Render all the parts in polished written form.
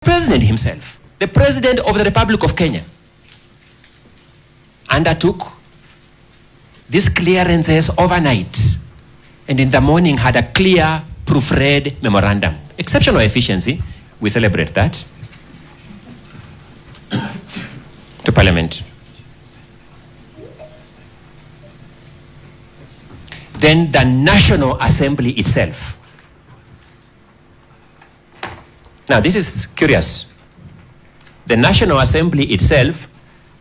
President himself, the President of the Republic of Kenya, undertook these clearances overnight and in the morning had a clear proofread memorandum. Exceptional efficiency, we celebrate that. To Parliament. Then the National Assembly itself. Now this is curious. The National Assembly itself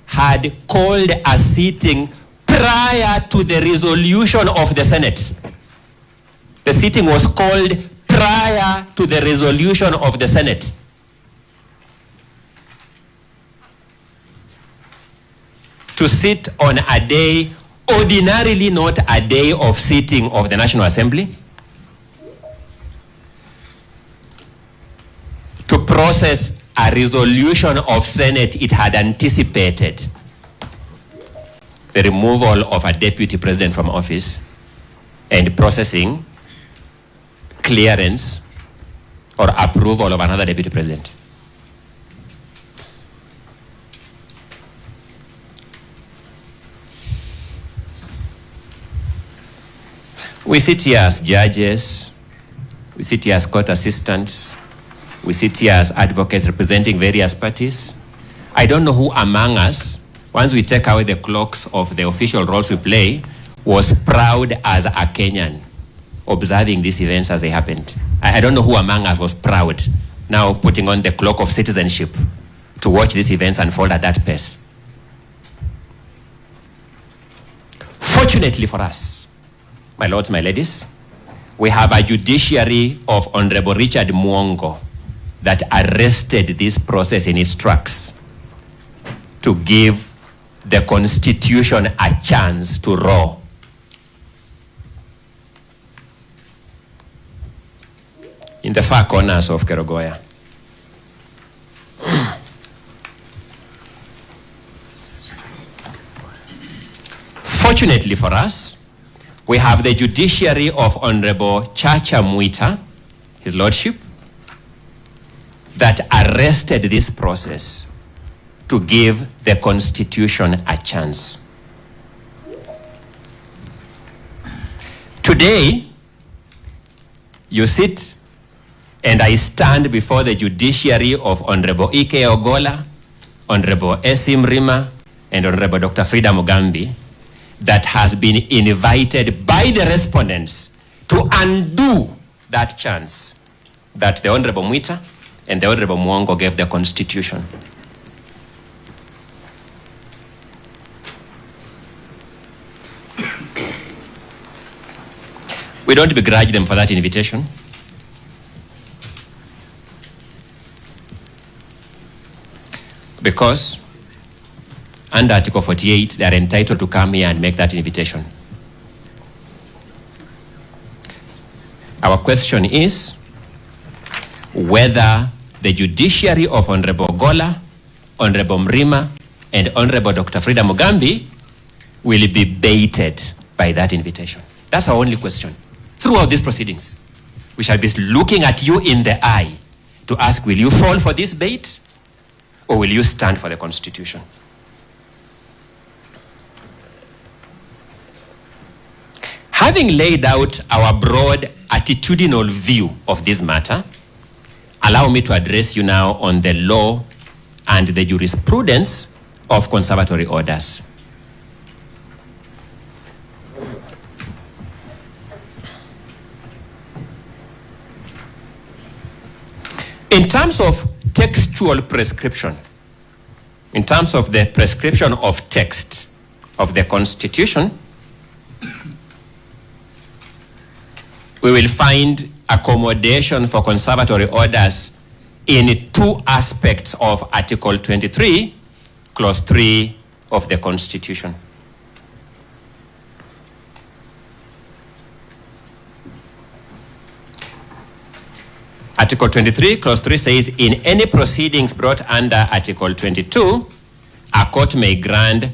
had called a sitting prior to the resolution of the Senate. The sitting was called prior to the resolution of the Senate. To sit on a day, ordinarily not a day of sitting of the National Assembly, to process a resolution of Senate it had anticipated, the removal of a deputy president from office and processing clearance or approval of another deputy president. We sit here as judges, we sit here as court assistants, we sit here as advocates representing various parties. I don't know who among us, once we take away the cloaks of the official roles we play, was proud as a Kenyan observing these events as they happened. I don't know who among us was proud now putting on the cloak of citizenship to watch these events unfold at that pace. Fortunately for us, my lords, my ladies, we have a judiciary of Honorable Richard Mwongo that arrested this process in its tracks to give the Constitution a chance to roar. In the far corners of Kerogoya. Fortunately for us, we have the judiciary of Honorable Chacha Mwita, His Lordship, that arrested this process to give the Constitution a chance. Today, you sit and I stand before the judiciary of Honorable Ike Ogola, Honorable Esim Rima, and Honorable Dr. Frida Mugambi, that has been invited by the respondents to undo that chance that the Honorable Mwita and the Honorable Mwongo gave the Constitution. We don't begrudge them for that invitation. Because under Article 48, they are entitled to come here and make that invitation. Our question is whether the judiciary of Honorable Gola, Honorable Mrima, and Honorable Dr. Frida Mugambi will be baited by that invitation. That's our only question. Throughout these proceedings, we shall be looking at you in the eye to ask, will you fall for this bait or will you stand for the Constitution? Having laid out our broad attitudinal view of this matter, allow me to address you now on the law and the jurisprudence of conservatory orders. In terms of textual prescription, in terms of the prescription of text of the Constitution, we will find accommodation for conservatory orders in two aspects of Article 23, Clause 3 of the Constitution. Article 23, Clause 3 says, in any proceedings brought under Article 22, a court may grant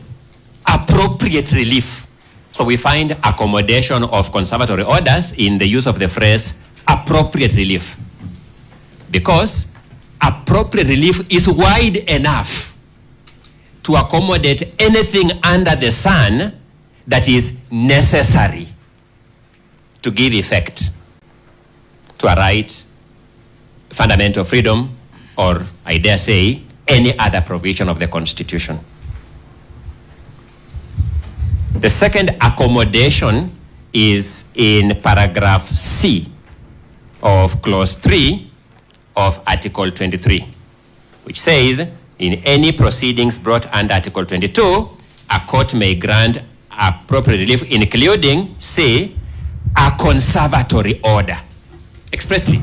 appropriate relief. So we find accommodation of conservatory orders in the use of the phrase appropriate relief. Because appropriate relief is wide enough to accommodate anything under the sun that is necessary to give effect to a right, fundamental freedom, or I dare say, any other provision of the Constitution. The second accommodation is in paragraph C of clause 3 of Article 23, which says, in any proceedings brought under Article 22, a court may grant appropriate relief, including, say, a conservatory order, expressly.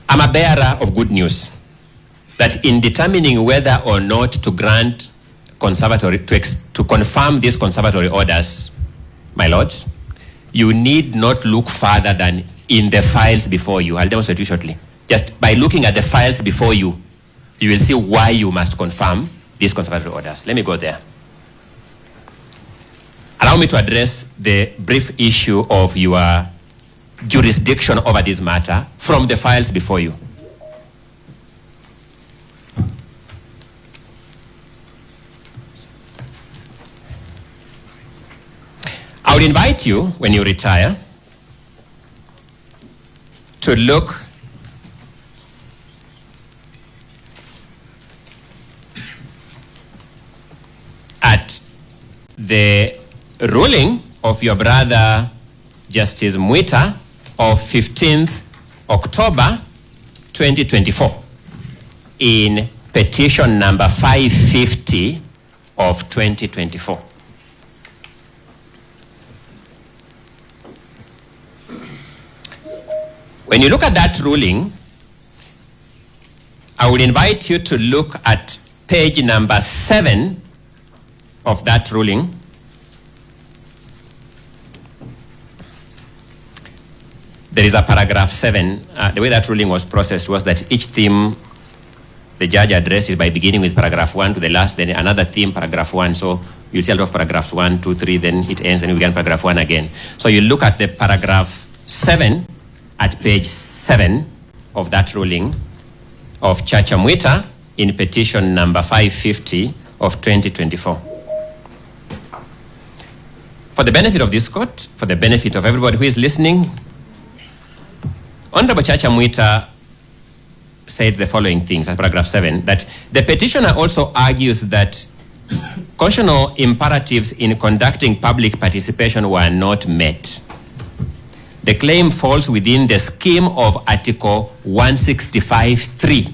I'm a bearer of good news that in determining whether or not to grant conservatory, to confirm these conservatory orders, my lords, you need not look further than in the files before you. I'll demonstrate you shortly. Just by looking at the files before you, you will see why you must confirm these conservatory orders. Let me go there. Allow me to address the brief issue of your jurisdiction over this matter from the files before you. I would invite you, when you retire, to look at the ruling of your brother, Justice Mwita, of 15th October 2024 in petition number 550 of 2024. When you look at that ruling, I would invite you to look at page number 7 of that ruling. There is a paragraph 7. The way that ruling was processed was that each theme the judge addresses by beginning with paragraph 1 to the last, then another theme, paragraph 1. So you'll see a lot of paragraphs 1, 2, 3, then it ends, and we begin paragraph 1 again. So you look at the paragraph 7 at page 7 of that ruling of Chacha Mwita in petition number 550 of 2024. For the benefit of this court, for the benefit of everybody who is listening, Honorable Chacha Mwita said the following things at paragraph 7, that the petitioner also argues that constitutional imperatives in conducting public participation were not met. The claim falls within the scheme of Article 165(3),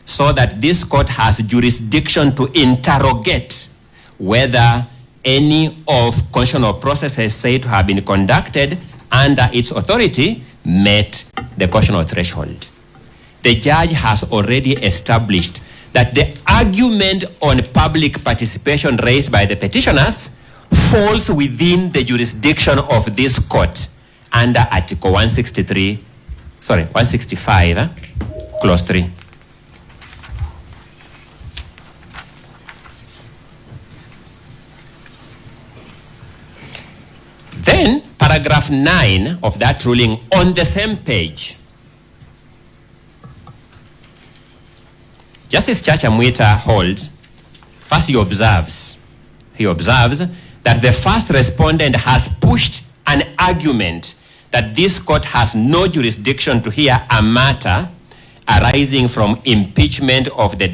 so that this court has jurisdiction to interrogate whether any of constitutional processes said to have been conducted under its authority met the constitutional threshold. The judge has already established that the argument on public participation raised by the petitioners falls within the jurisdiction of this court under Article 165, Clause 3. Then, paragraph 9 of that ruling on the same page. Justice Chacha Mwita holds, first he observes that the first respondent has pushed an argument that this court has no jurisdiction to hear a matter arising from impeachment of the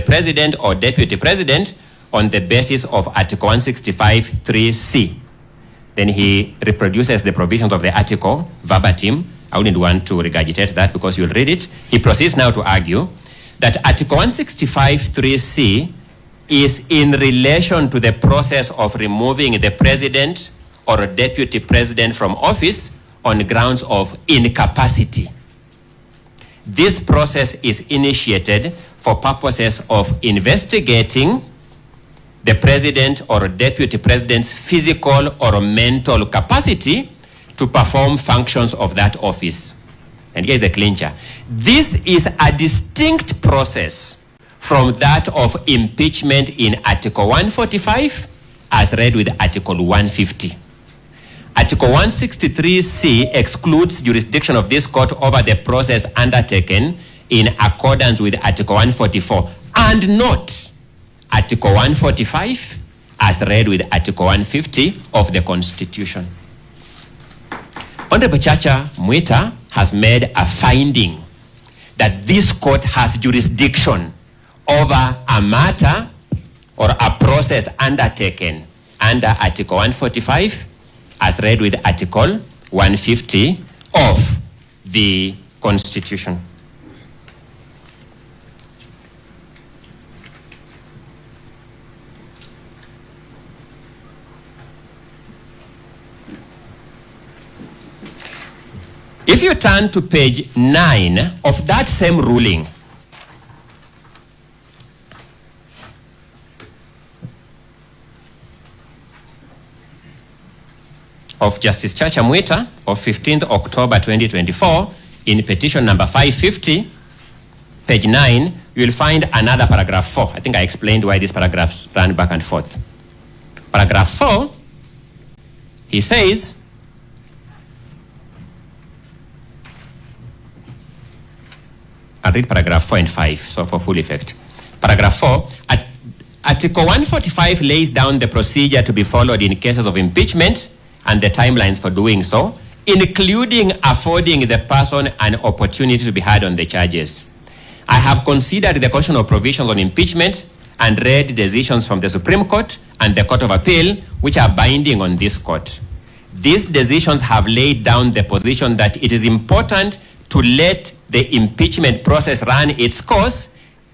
president or deputy president on the basis of Article 165(3)(c). Then he reproduces the provisions of the article verbatim. I wouldn't want to regurgitate that because you'll read it. He proceeds now to argue that Article 165(3)(c) is in relation to the process of removing the president or deputy president from office on grounds of incapacity. This process is initiated for purposes of investigating the president or deputy president's physical or mental capacity to perform functions of that office. And here's the clincher. This is a distinct process from that of impeachment in Article 145 as read with Article 150. Article 163C excludes jurisdiction of this court over the process undertaken in accordance with Article 144 and not Article 145 as read with Article 150 of the Constitution. Honorable Chacha Mwita has made a finding that this court has jurisdiction over a matter or a process undertaken under Article 145 as read with Article 150 of the Constitution. If you turn to page 9 of that same ruling, of Justice Chacha Mwita of 15th October 2024, in petition number 550, page 9, you will find another paragraph 4. I think I explained why these paragraphs run back and forth. Paragraph 4, he says, I'll read paragraph 4 and 5, so for full effect. Paragraph 4, Article 145 lays down the procedure to be followed in cases of impeachment and the timelines for doing so, including affording the person an opportunity to be heard on the charges. I have considered the constitutional provisions on impeachment and read decisions from the Supreme Court and the Court of Appeal, which are binding on this court. These decisions have laid down the position that it is important to let the impeachment process run its course,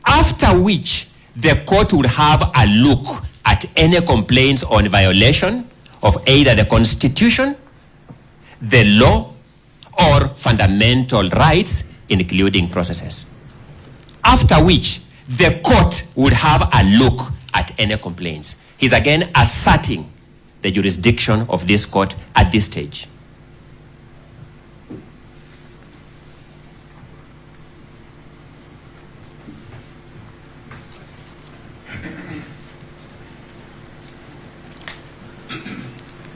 after which the court would have a look at any complaints on violation of either the Constitution, the law, or fundamental rights, including processes. After which the court would have a look at any complaints. He's again asserting the jurisdiction of this court at this stage.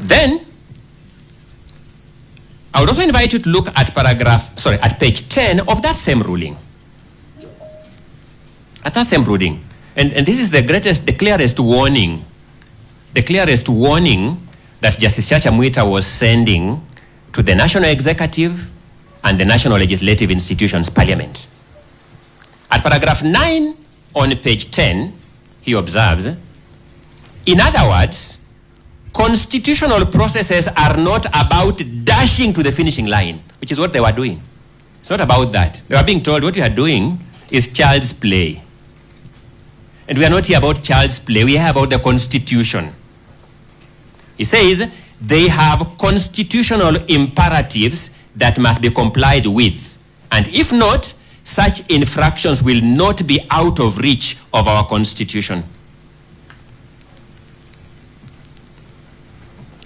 Then, I would also invite you to look at at page 10 of that same ruling. At that same ruling. And this is the clearest warning that Justice Chacha Mwita was sending to the National Executive and the National Legislative Institutions Parliament. At paragraph 9 on page 10, he observes, in other words, constitutional processes are not about dashing to the finishing line, which is what they were doing. It's not about that. They were being told what you are doing is child's play. And we are not here about child's play. We are here about the Constitution. He says they have constitutional imperatives that must be complied with. And if not, such infractions will not be out of reach of our Constitution.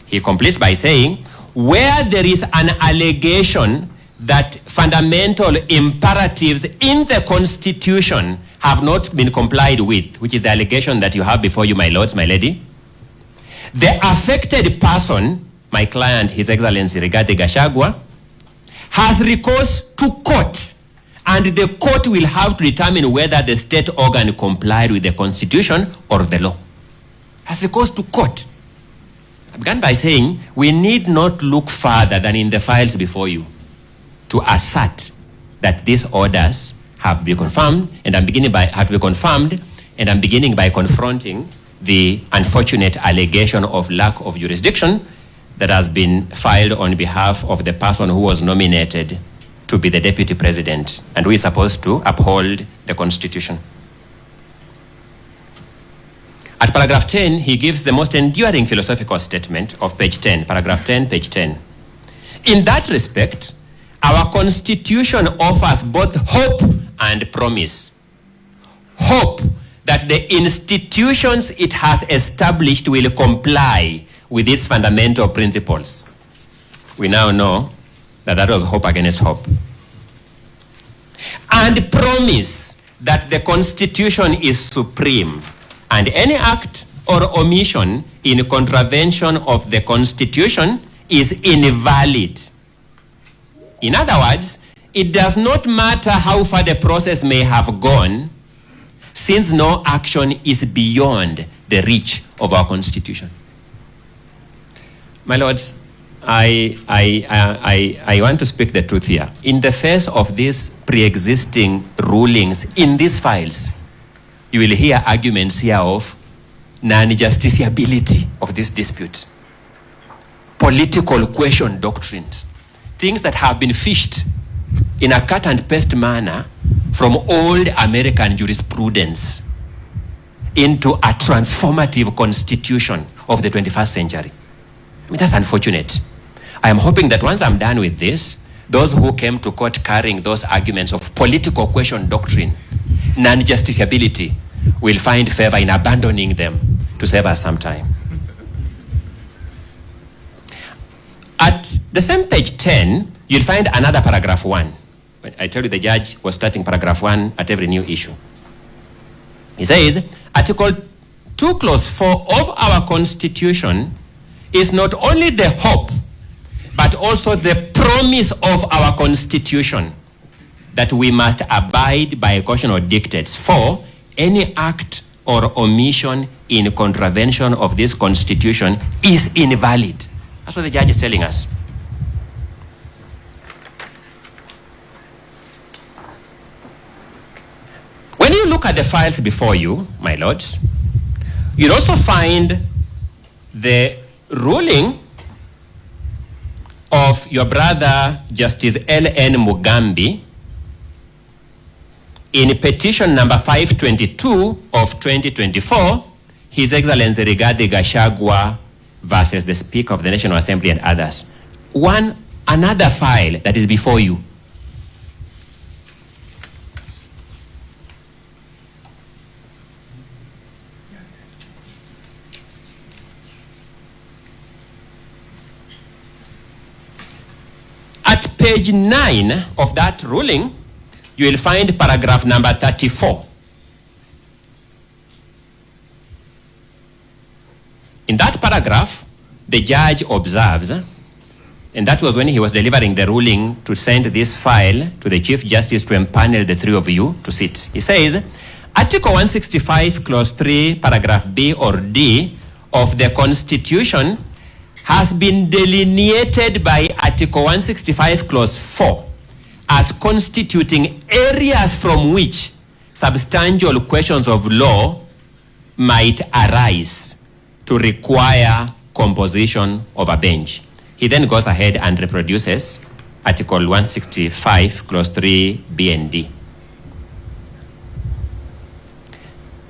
He completes by saying, where there is an allegation that fundamental imperatives in the Constitution have not been complied with, which is the allegation that you have before you, my lords, my lady, the affected person, my client, His Excellency Rigathi Gachagua, has recourse to court, and the court will have to determine whether the state organ complied with the Constitution or the law. Has recourse to court. I began by saying we need not look further than in the files before you to assert that these orders have been confirmed, and I'm beginning by confronting the unfortunate allegation of lack of jurisdiction that has been filed on behalf of the person who was nominated to be the deputy president and who is supposed to uphold the Constitution. At paragraph 10, he gives the most enduring philosophical statement of page 10, paragraph 10, page 10. In that respect, our Constitution offers both hope and promise. Hope that the institutions it has established will comply with its fundamental principles. We now know that that was hope against hope. And promise that the Constitution is supreme, and any act or omission in contravention of the Constitution is invalid. In other words, it does not matter how far the process may have gone, since no action is beyond the reach of our Constitution. My lords, I want to speak the truth here. In the face of these pre-existing rulings in these files, you will hear arguments here of non-justiciability of this dispute, political question doctrines, things that have been fished in a cut and paste manner from old American jurisprudence into a transformative constitution of the 21st century. I mean, that's unfortunate. I am hoping that once I'm done with this, those who came to court carrying those arguments of political question doctrine, non-justiciability, will find favor in abandoning them to save us some time. At the same page 10, you'll find another paragraph 1. I tell you the judge was starting paragraph 1 at every new issue. He says, Article 2, Clause 4 of our Constitution is not only the hope, but also the promise of our Constitution that we must abide by constitutional dictates, for any act or omission in contravention of this Constitution is invalid. That's what the judge is telling us. When you look at the files before you, my lords, you'll also find the ruling of your brother Justice L.N. Mugambi in petition number 522 of 2024, His Excellency Rigathi Gachagua versus the Speaker of the National Assembly and others. Another file that is before you. At page 9 of that ruling, you will find paragraph number 34. In that paragraph, the judge observes, and that was when he was delivering the ruling to send this file to the Chief Justice to empanel the three of you to sit. He says, Article 165, Clause 3, Paragraph B or D of the Constitution has been delineated by Article 165, Clause 4 as constituting areas from which substantial questions of law might arise to require composition of a bench. He then goes ahead and reproduces Article 165, Clause 3, B and D.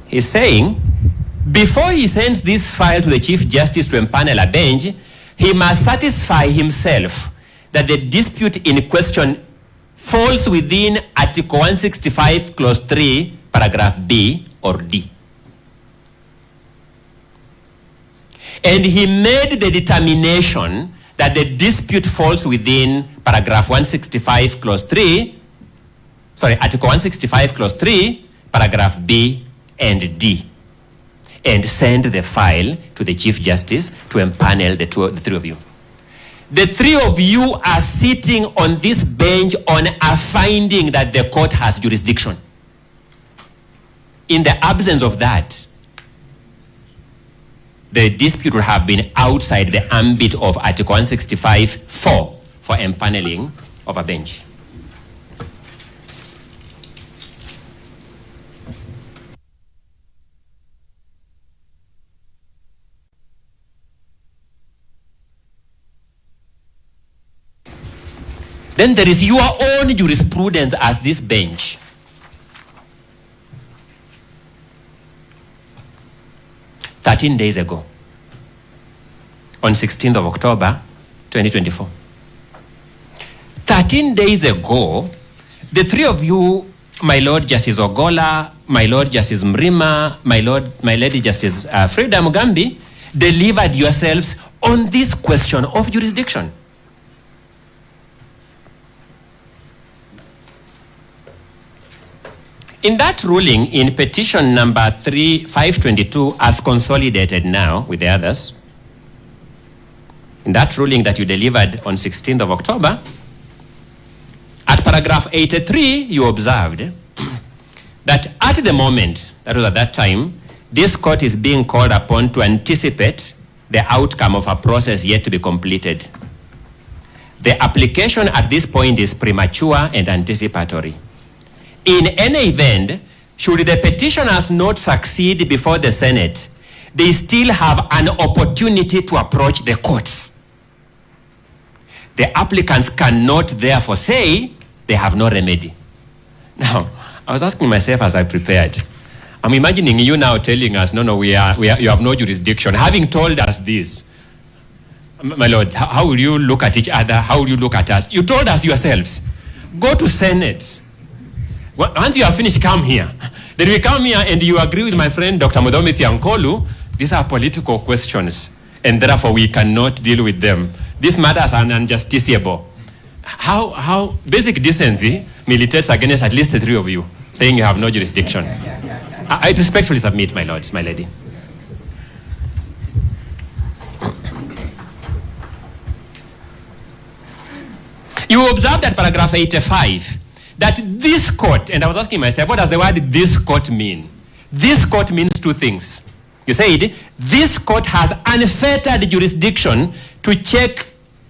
He's saying, before he sends this file to the Chief Justice to empanel a bench, he must satisfy himself that the dispute in question falls within Article 165, Clause 3, Paragraph B or D. And he made the determination that the dispute falls within Paragraph 165, Clause 3, Article 165, Clause 3, Paragraph B and D, and send the file to the Chief Justice to empanel the three of you. The three of you are sitting on this bench on a finding that the court has jurisdiction. In the absence of that, the dispute would have been outside the ambit of Article 165(4) for empaneling of a bench. Then there is your own jurisprudence as this bench. "13 days ago, on 16th of October, 2024. 13 days ago, the three of you, my Lord Justice Ogola, my Lord Justice Mrima, my Lady Justice Frida Mugambi, delivered yourselves on this question of jurisdiction. In that ruling, in petition number 522, as consolidated now with the others, in that ruling that you delivered on 16th of October, at paragraph 83, you observed that at the moment, that was at that time, this court is being called upon to anticipate the outcome of a process yet to be completed. The application at this point is premature and anticipatory. In any event, should the petitioners not succeed before the Senate, they still have an opportunity to approach the courts. The applicants cannot therefore say they have no remedy. Now, I was asking myself as I prepared, I'm imagining you now telling us, no, you have no jurisdiction. Having told us this, my lord, how will you look at each other? How will you look at us? You told us yourselves, go to Senate. Once you have finished, come here. Then we come here and you agree with my friend, Dr. Mudomi Thiankolu, these are political questions and therefore we cannot deal with them. These matters are unjusticiable. How basic decency militates against at least the three of you, saying you have no jurisdiction. I respectfully submit, my lords, my lady. You observe that paragraph 85, that this court, and I was asking myself, what does the word this court mean? This court means two things. You said, this court has unfettered jurisdiction to check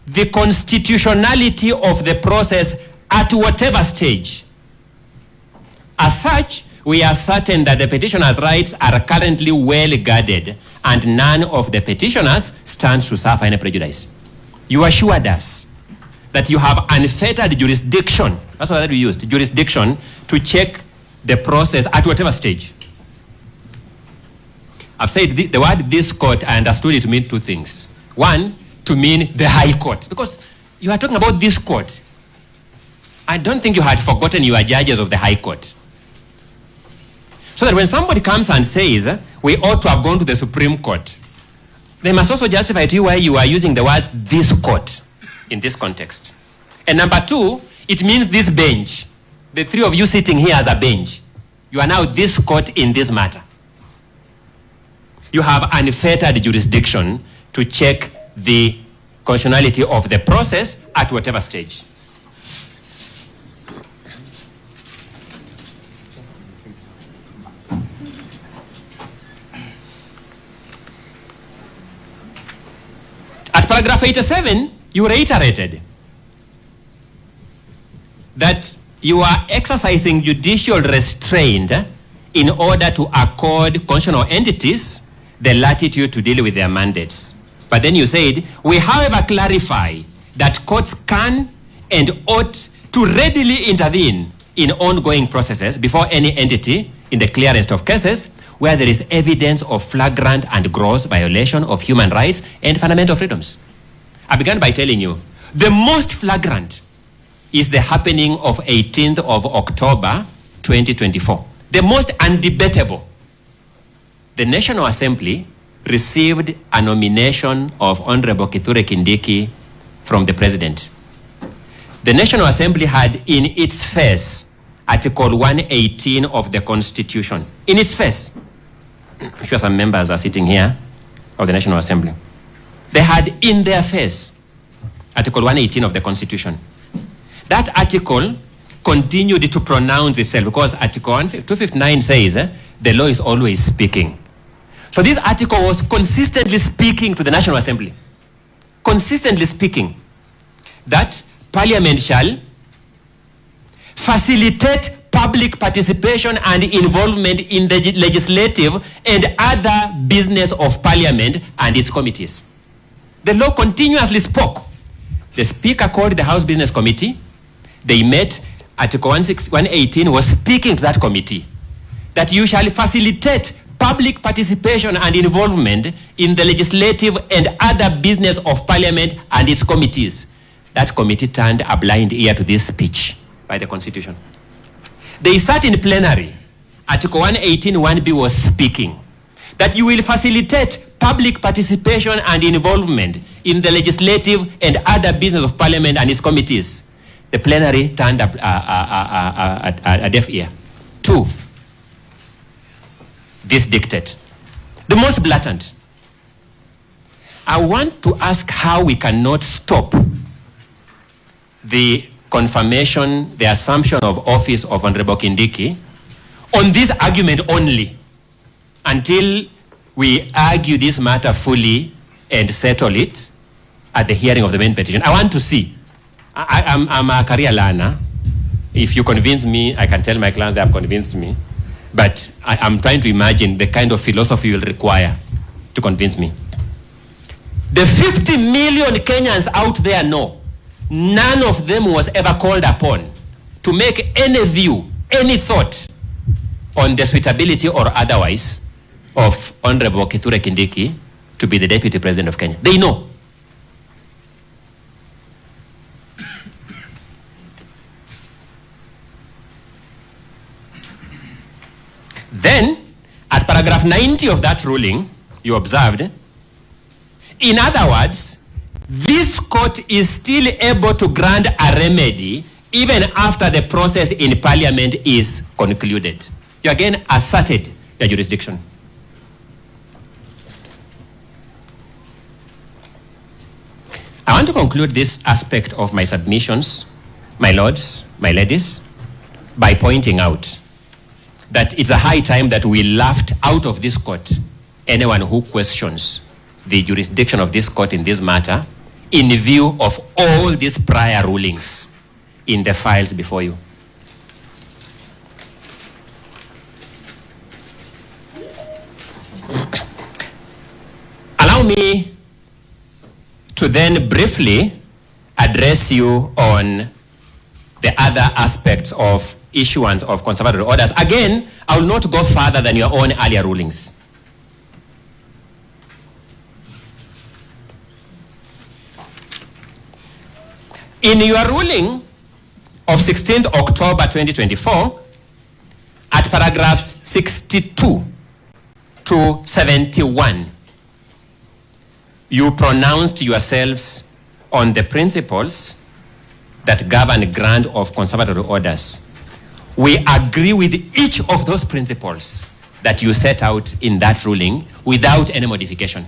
the constitutionality of the process at whatever stage. As such, we are certain that the petitioner's rights are currently well guarded and none of the petitioners stands to suffer any prejudice. You assured us that you have unfettered jurisdiction, that's what we used, jurisdiction, to check the process at whatever stage. I've said the word this court, I understood it to mean two things. One, to mean the High Court, because you are talking about this court. I don't think you had forgotten you are judges of the High Court. So that when somebody comes and says, we ought to have gone to the Supreme Court, they must also justify to you why you are using the words this court in this context. And number two, it means this bench. The three of you sitting here as a bench, you are now this court in this matter. You have unfettered jurisdiction to check the constitutionality of the process at whatever stage. At paragraph 87, you reiterated that you are exercising judicial restraint in order to accord constitutional entities the latitude to deal with their mandates. But then you said, we however clarify that courts can and ought to readily intervene in ongoing processes before any entity in the clearest of cases where there is evidence of flagrant and gross violation of human rights and fundamental freedoms. I began by telling you, the most flagrant is the happening of 18th of October, 2024. The most undebatable. The National Assembly received a nomination of Honorable Kithure Kindiki from the President. The National Assembly had in its face Article 118 of the Constitution. In its face. I'm sure some members are sitting here of the National Assembly. They had in their face Article 118 of the Constitution. That article continued to pronounce itself because Article 259 says the law is always speaking. So this article was consistently speaking to the National Assembly. Consistently speaking that Parliament shall facilitate public participation and involvement in the legislative and other business of Parliament and its committees. The law continuously spoke. The Speaker called the House Business Committee. They met. Article 118 was speaking to that committee that you shall facilitate public participation and involvement in the legislative and other business of Parliament and its committees. That committee turned a blind ear to this speech by the Constitution. They sat in plenary. Article 118 1B was speaking that you will facilitate public participation and involvement in the legislative and other business of Parliament and its committees. The plenary turned a deaf ear. 2, this dictate. The most blatant. I want to ask how we cannot stop the confirmation, the assumption of office of Honorable Kindiki on this argument only until we argue this matter fully and settle it at the hearing of the main petition. I want to see. I'm a career learner. If you convince me, I can tell my clients they have convinced me. But I'm trying to imagine the kind of philosophy you will require to convince me. The 50 million Kenyans out there know. None of them was ever called upon to make any view, any thought on the suitability or otherwise of Honorable Kithure Kindiki to be the Deputy President of Kenya. They know. Then, at paragraph 90 of that ruling, you observed, in other words, this court is still able to grant a remedy even after the process in Parliament is concluded. You again asserted your jurisdiction. I want to conclude this aspect of my submissions, my lords, my ladies, by pointing out that it's a high time that we laughed out of this court anyone who questions the jurisdiction of this court in this matter in view of all these prior rulings in the files before you. Allow me to then briefly address you on the other aspects of issuance of conservatory orders. Again, I will not go further than your own earlier rulings. In your ruling of 16th October 2024, at paragraphs 62 to 71, you pronounced yourselves on the principles that govern grant of conservatory orders. We agree with each of those principles that you set out in that ruling without any modification.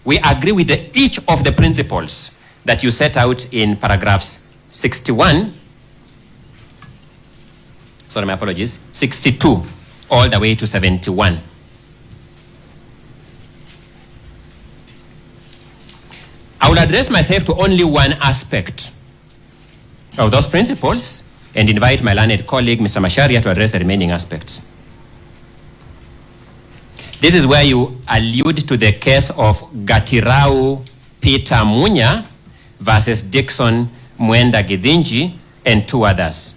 We agree with each of the principles that you set out in paragraphs 61, sorry, my apologies, 62 all the way to 71. I will address myself to only one aspect of those principles and invite my learned colleague, Mr. Macharia, to address the remaining aspects. This is where you allude to the case of Gatirau Peter Munya versus Dixon Mwenda Githinji and two others.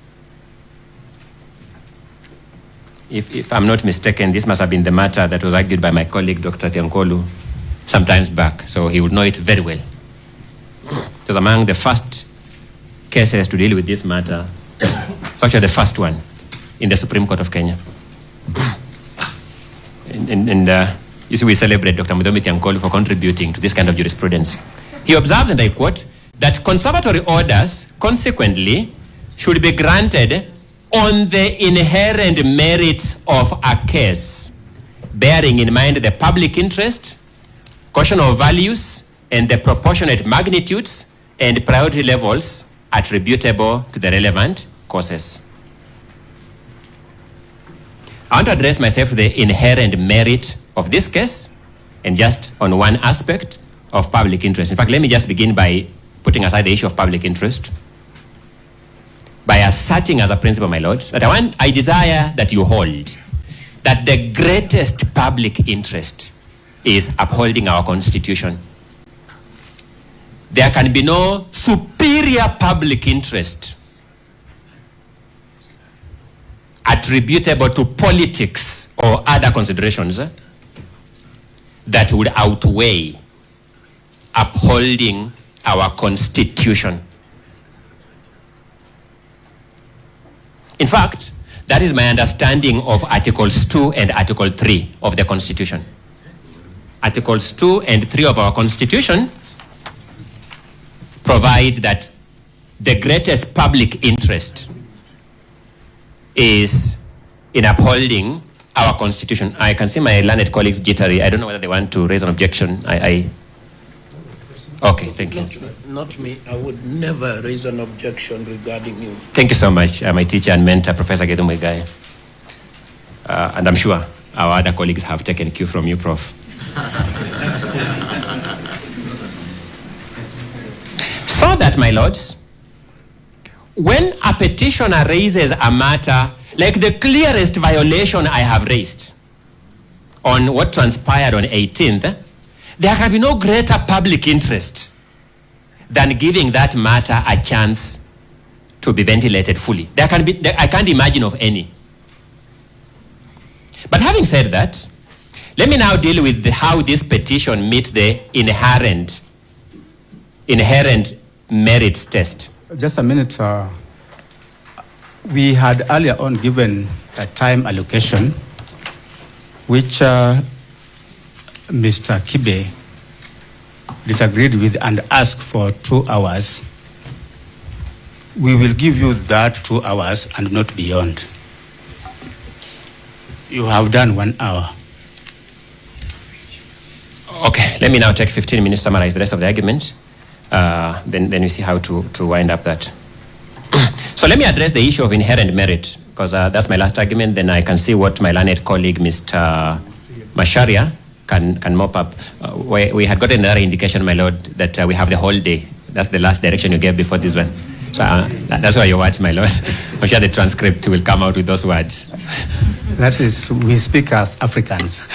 If I'm not mistaken, this must have been the matter that was argued by my colleague, Dr. Tiankolu, some times back, so he would know it very well. It was among the first cases to deal with this matter. It's actually the first one in the Supreme Court of Kenya. You see, we celebrate Dr. Mudomi Tiankolu for contributing to this kind of jurisprudence. He observed, and I quote, that conservatory orders, consequently, should be granted on the inherent merits of a case, bearing in mind the public interest, caution of values, and the proportionate magnitudes and priority levels attributable to the relevant causes. I want to address myself to the inherent merit of this case and just on one aspect of public interest. In fact, let me just begin by putting aside the issue of public interest by asserting as a principle, my lords, that I desire that you hold that the greatest public interest is upholding our Constitution. There can be no superior public interest attributable to politics or other considerations that would outweigh upholding our Constitution. In fact, that is my understanding of Articles 2 and Article 3 of the Constitution. Articles 2 and 3 of our Constitution provide that the greatest public interest is in upholding our constitution. I can see my learned colleagues jittery. I don't know whether they want to raise an objection. Okay, thank you. Not me. I would never raise an objection regarding you. Thank you so much, my teacher and mentor, Professor Gedum Muigai. And I'm sure our other colleagues have taken cue from you, Prof. So that, my lords, when a petitioner raises a matter like the clearest violation I have raised on what transpired on 18th, there can be no greater public interest than giving that matter a chance to be ventilated fully. I can't imagine of any. But having said that, let me now deal with how this petition meets the inherent merits test. Just a minute. We had earlier on given a time allocation, which Mr. Kibe disagreed with and asked for 2 hours. We will give you that 2 hours and not beyond. You have done 1 hour. Okay, let me now take 15 minutes to summarize the rest of the argument. Then we see how to wind up that. So let me address the issue of inherent merit, because that's my last argument. Then I can see what my learned colleague, Mr. Macharia, can mop up. We had got another indication, my lord, that we have the whole day. That's the last direction you gave before this one. So that's why your words, my lord. I'm sure the transcript will come out with those words. That is, we speak as Africans.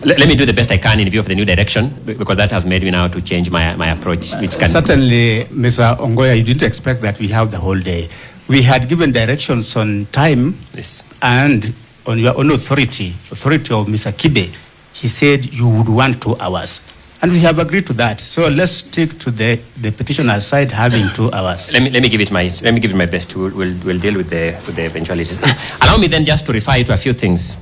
Let me do the best I can in view of the new direction, because that has made me now to change my approach. Which can Certainly, Mr. Ongoya, you didn't expect that we have the whole day. We had given directions on time, yes, and on your own authority of Mr. Kibe, he said you would want 2 hours. And we have agreed to that. So let's stick to the petitioner side having 2 hours. Let me give it my best. We'll deal with the eventualities. Allow me then just to refer you to a few things.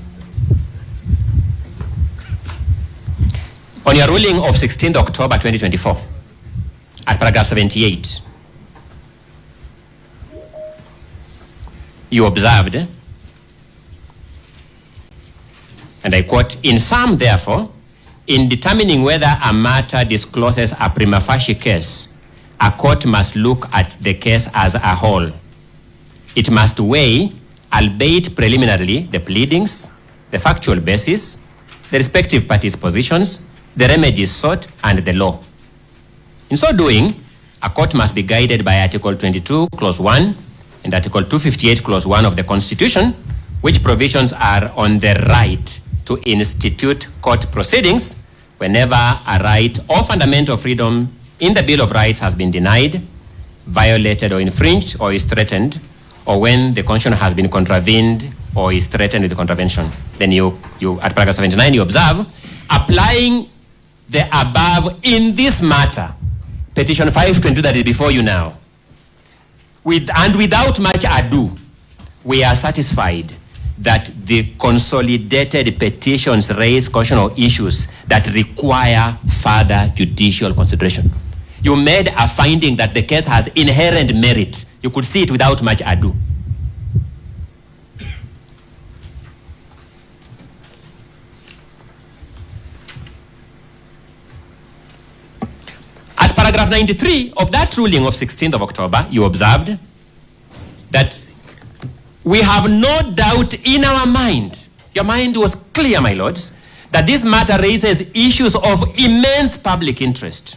On your ruling of 16th October 2024, at paragraph 78, you observed, and I quote, "In sum, therefore, in determining whether a matter discloses a prima facie case, a court must look at the case as a whole. It must weigh, albeit preliminarily, the pleadings, the factual basis, the respective parties' positions, the remedies sought, and the law. In so doing, a court must be guided by Article 22, Clause 1, and Article 258, Clause 1 of the Constitution, which provisions are on the right to institute court proceedings whenever a right or fundamental freedom in the Bill of Rights has been denied, violated or infringed, or is threatened, or when the Constitution has been contravened or is threatened with contravention." Then you at paragraph 79, you observe, "Applying the above in this matter, petition 522 that is before you now, without much ado, we are satisfied that the consolidated petitions raise constitutional issues that require further judicial consideration." You made a finding that the case has inherent merit. You could see it without much ado. At paragraph 93 of that ruling of 16th of October, you observed that we have no doubt in our mind, your mind was clear, my lords, that this matter raises issues of immense public interest.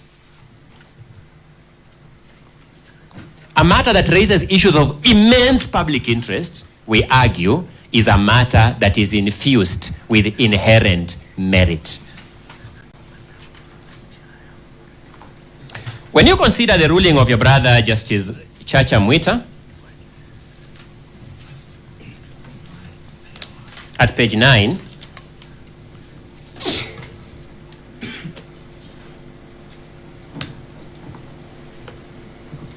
A matter that raises issues of immense public interest, we argue, is a matter that is infused with inherent merit. When you consider the ruling of your brother, Justice Chacha Mwita, at page 9,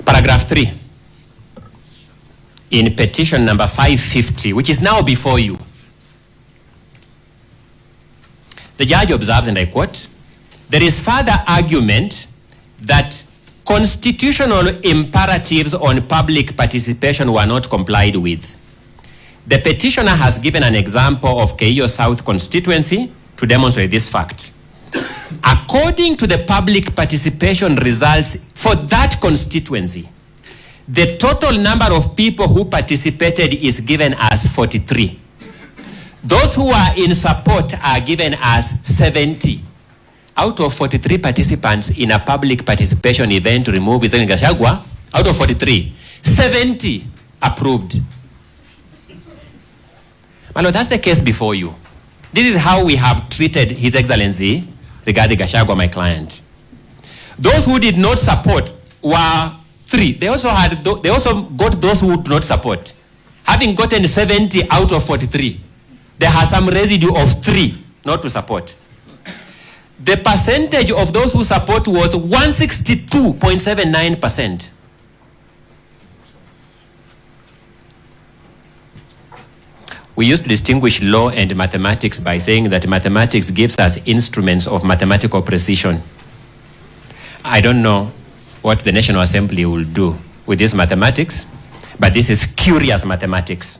paragraph 3, in petition number 550, which is now before you, the judge observes, and I quote, "There is further argument that constitutional imperatives on public participation were not complied with. The petitioner has given an example of Keio South constituency to demonstrate this fact. According to the public participation results for that constituency, the total number of people who participated is given as 43. Those who are in support are given as 70. Out of 43 participants in a public participation event to remove Gachagua, out of 43, 70 approved. My Lord, that's the case before you. This is how we have treated His Excellency regarding Gachagua, my client. Those who did not support were 3. They also got those who did not support. Having gotten 70 out of 43, there has some residue of 3 not to support. The percentage of those who support was 162.79%. We used to distinguish law and mathematics by saying that mathematics gives us instruments of mathematical precision. I don't know what the National Assembly will do with this mathematics, but this is curious mathematics.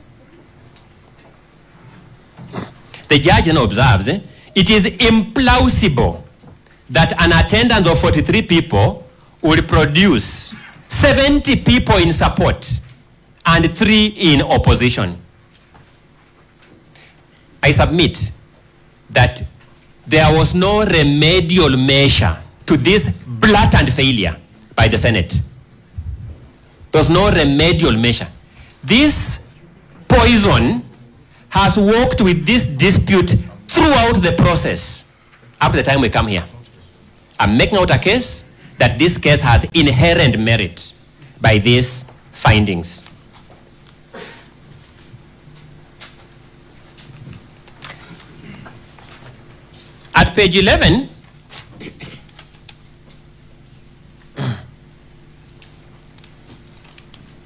The judge then observes, it is implausible that an attendance of 43 people would produce 70 people in support and 3 in opposition. I submit that there was no remedial measure to this blatant failure by the Senate. There was no remedial measure. This poison has worked with this dispute throughout the process up to the time we come here. I'm making out a case that this case has inherent merit by these findings. At page 11,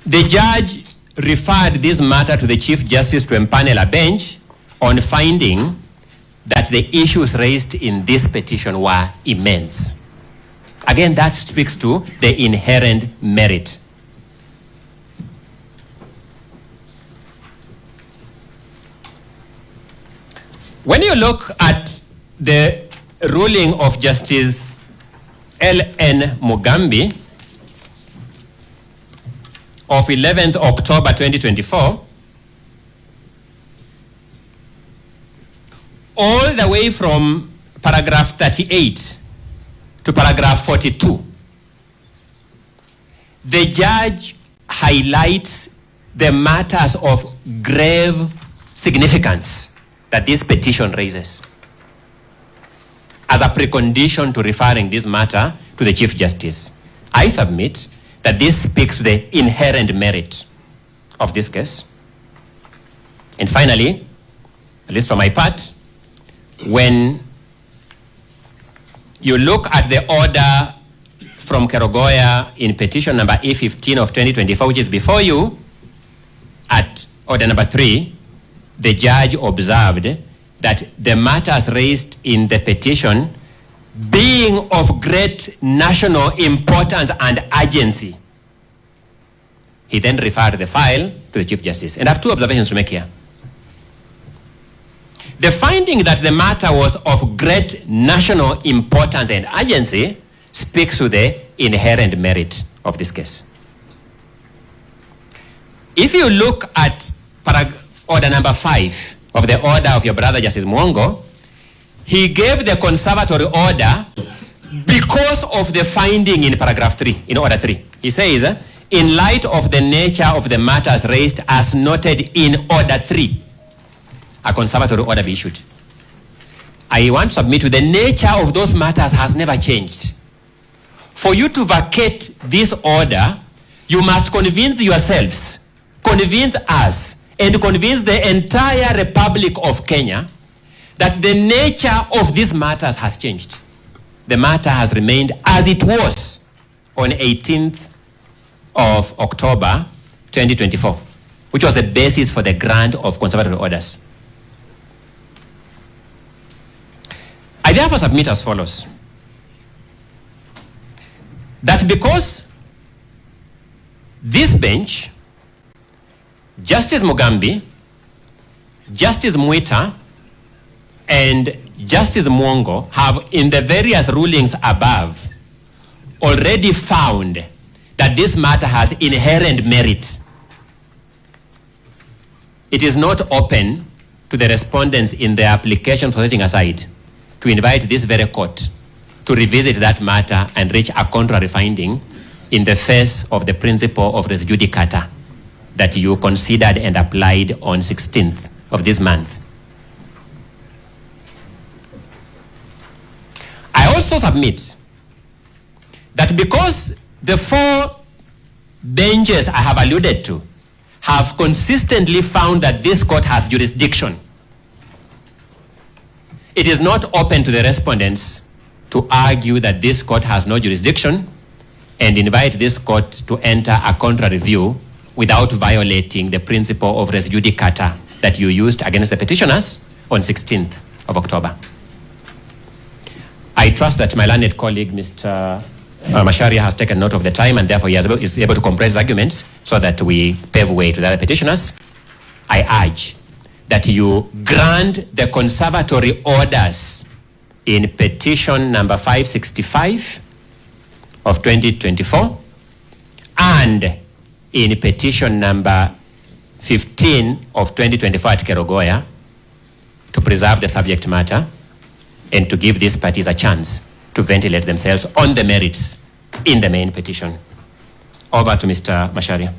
the judge referred this matter to the Chief Justice to empanel a bench on finding that the issues raised in this petition were immense. Again, that speaks to the inherent merit. When you look at the ruling of Justice L.N. Mugambi of 11th October 2024, all the way from paragraph 38 to paragraph 42, the judge highlights the matters of grave significance that this petition raises as a precondition to referring this matter to the Chief Justice. I submit that this speaks to the inherent merit of this case. And finally, at least for my part, when you look at the order from Kerogoya in petition number E15 of 2024, which is before you, at order number 3, the judge observed that the matters raised in the petition being of great national importance and urgency. He then referred the file to the Chief Justice. And I have 2 observations to make here. The finding that the matter was of great national importance and urgency speaks to the inherent merit of this case. If you look at order number 5 of the order of your brother Justice Mwongo, he gave the conservatory order because of the finding in paragraph 3, in order 3. He says, in light of the nature of the matters raised as noted in order 3, a conservatory order be issued. I want to submit to the nature of those matters has never changed. For you to vacate this order, you must convince yourselves, convince us, and convince the entire Republic of Kenya that the nature of these matters has changed. The matter has remained as it was on 18th of October 2024, which was the basis for the grant of conservatory orders. I therefore submit as follows: that because this bench, Justice Mugambi, Justice Mwita and Justice Mwongo have, in the various rulings above, already found that this matter has inherent merit. It is not open to the respondents in their application for setting aside to invite this very court to revisit that matter and reach a contrary finding in the face of the principle of res judicata that you considered and applied on 16th of this month. I also submit that because the four benches I have alluded to have consistently found that this court has jurisdiction, it is not open to the respondents to argue that this court has no jurisdiction and invite this court to enter a contrary view without violating the principle of res judicata that you used against the petitioners on 16th of October. I trust that my learned colleague, Mr. Macharia, has taken note of the time and therefore he is able to compress arguments so that we pave way to the other petitioners. I urge that you grant the conservatory orders in petition number 565 of 2024 and in petition number 15 of 2024 at Kerogoya to preserve the subject matter and to give these parties a chance to ventilate themselves on the merits in the main petition. Over to Mr. Macharia.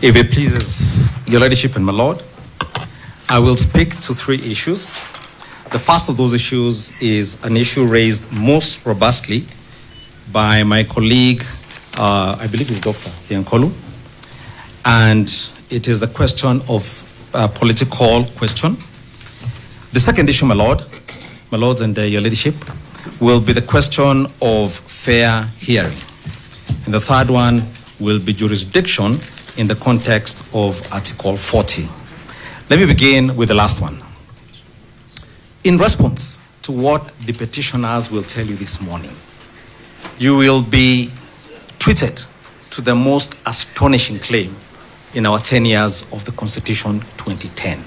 If it pleases your ladyship and my lord, I will speak to three issues. The first of those issues is an issue raised most robustly by my colleague, I believe it's Dr. Fiankolu, and it is the question of political question. The second issue, my lords and your ladyship, will be the question of fair hearing. And the third one will be jurisdiction in the context of Article 40. Let me begin with the last one. In response to what the petitioners will tell you this morning, you will be treated to the most astonishing claim in our 10 years of the Constitution 2010.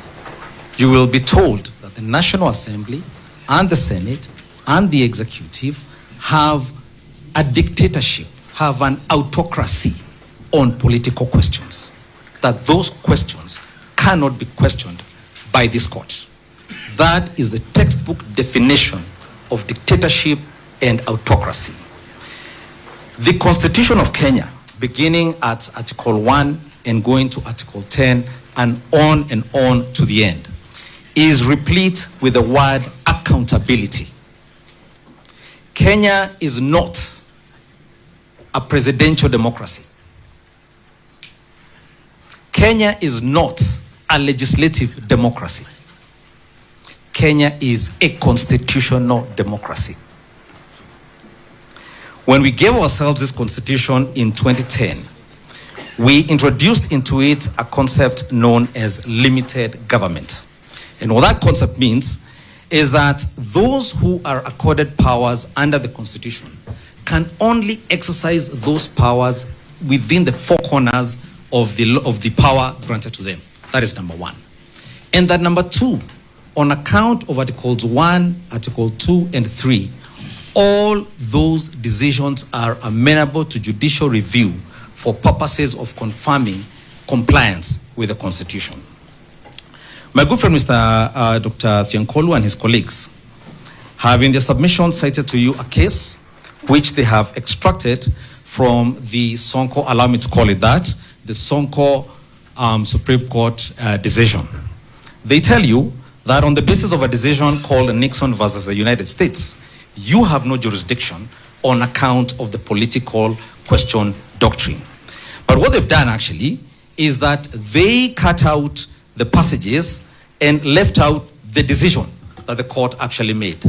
You will be told that the National Assembly and the Senate and the Executive have a dictatorship, have an autocracy on political questions, that those questions cannot be questioned by this court. That is the textbook definition of dictatorship and autocracy. The Constitution of Kenya, beginning at Article 1 and going to Article 10 and on to the end, is replete with the word accountability. Kenya is not a presidential democracy. Kenya is not a legislative democracy. Kenya is a constitutional democracy. When we gave ourselves this constitution in 2010, we introduced into it a concept known as limited government. And what that concept means is that those who are accorded powers under the constitution can only exercise those powers within the four corners of the power granted to them. That is number one. And that number two, on account of Articles 1, Article 2, and 3, all those decisions are amenable to judicial review for purposes of confirming compliance with the Constitution. My good friend, Mr. Dr. Fiankolu and his colleagues have in their submission cited to you a case which they have extracted from the Sonko, allow me to call it that, the Sonko Supreme Court decision. They tell you that on the basis of a decision called Nixon versus the United States, you have no jurisdiction on account of the political question doctrine. But what they've done actually is that they cut out the passages and left out the decision that the court actually made.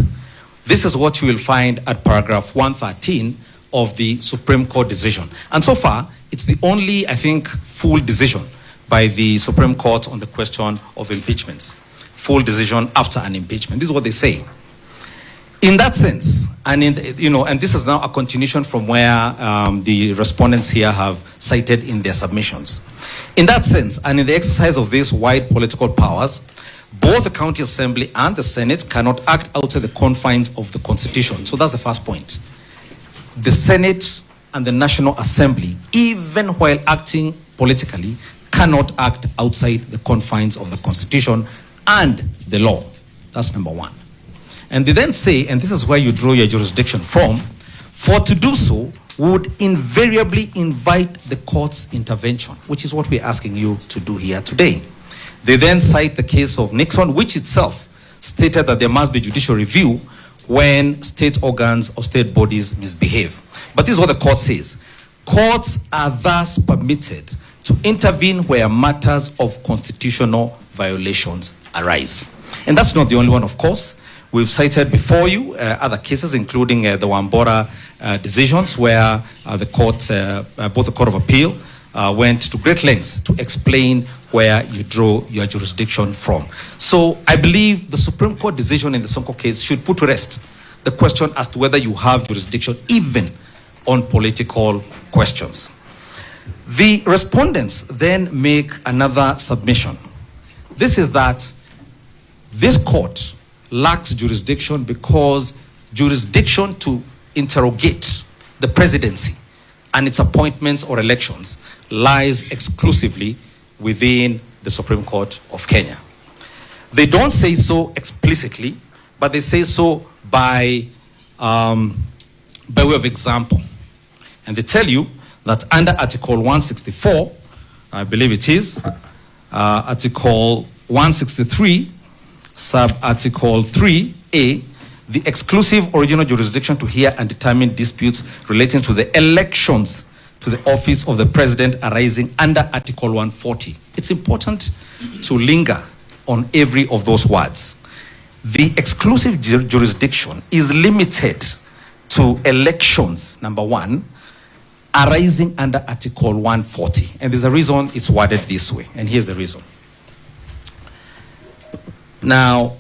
This is what you will find at paragraph 113 of the Supreme Court decision. And so far, it's the only, I think, full decision by the Supreme Court on the question of impeachments. Full decision after an impeachment. This is what they say. In that sense, and and this is now a continuation from where the respondents here have cited in their submissions. In that sense, and in the exercise of these wide political powers, both the County Assembly and the Senate cannot act outside the confines of the Constitution. So that's the first point. The Senate and the National Assembly, even while acting politically, cannot act outside the confines of the Constitution and the law. That's number one. And they then say, and this is where you draw your jurisdiction from, for to do so would invariably invite the court's intervention, which is what we're asking you to do here today. They then cite the case of Nixon, which itself stated that there must be judicial review when state organs or state bodies misbehave. But this is what the court says. Courts are thus permitted to intervene where matters of constitutional violations arise. And that's not the only one, of course. We've cited before you other cases, including the Wambora decisions, where the court, both the Court of Appeal, went to great lengths to explain where you draw your jurisdiction from. So I believe the Supreme Court decision in the Sonko case should put to rest the question as to whether you have jurisdiction even on political questions. The respondents then make another submission. This is that this court lacks jurisdiction because jurisdiction to interrogate the presidency and its appointments or elections lies exclusively within the Supreme Court of Kenya. They don't say so explicitly, but they say so by way of example. And they tell you that under Article 164, I believe it is, Article 163, Sub-Article 3A, the exclusive original jurisdiction to hear and determine disputes relating to the elections to the office of the president arising under Article 140. It's important to linger on every of those words. The exclusive jurisdiction is limited to elections, number one, arising under Article 140. And there's a reason it's worded this way, and here's the reason. Now,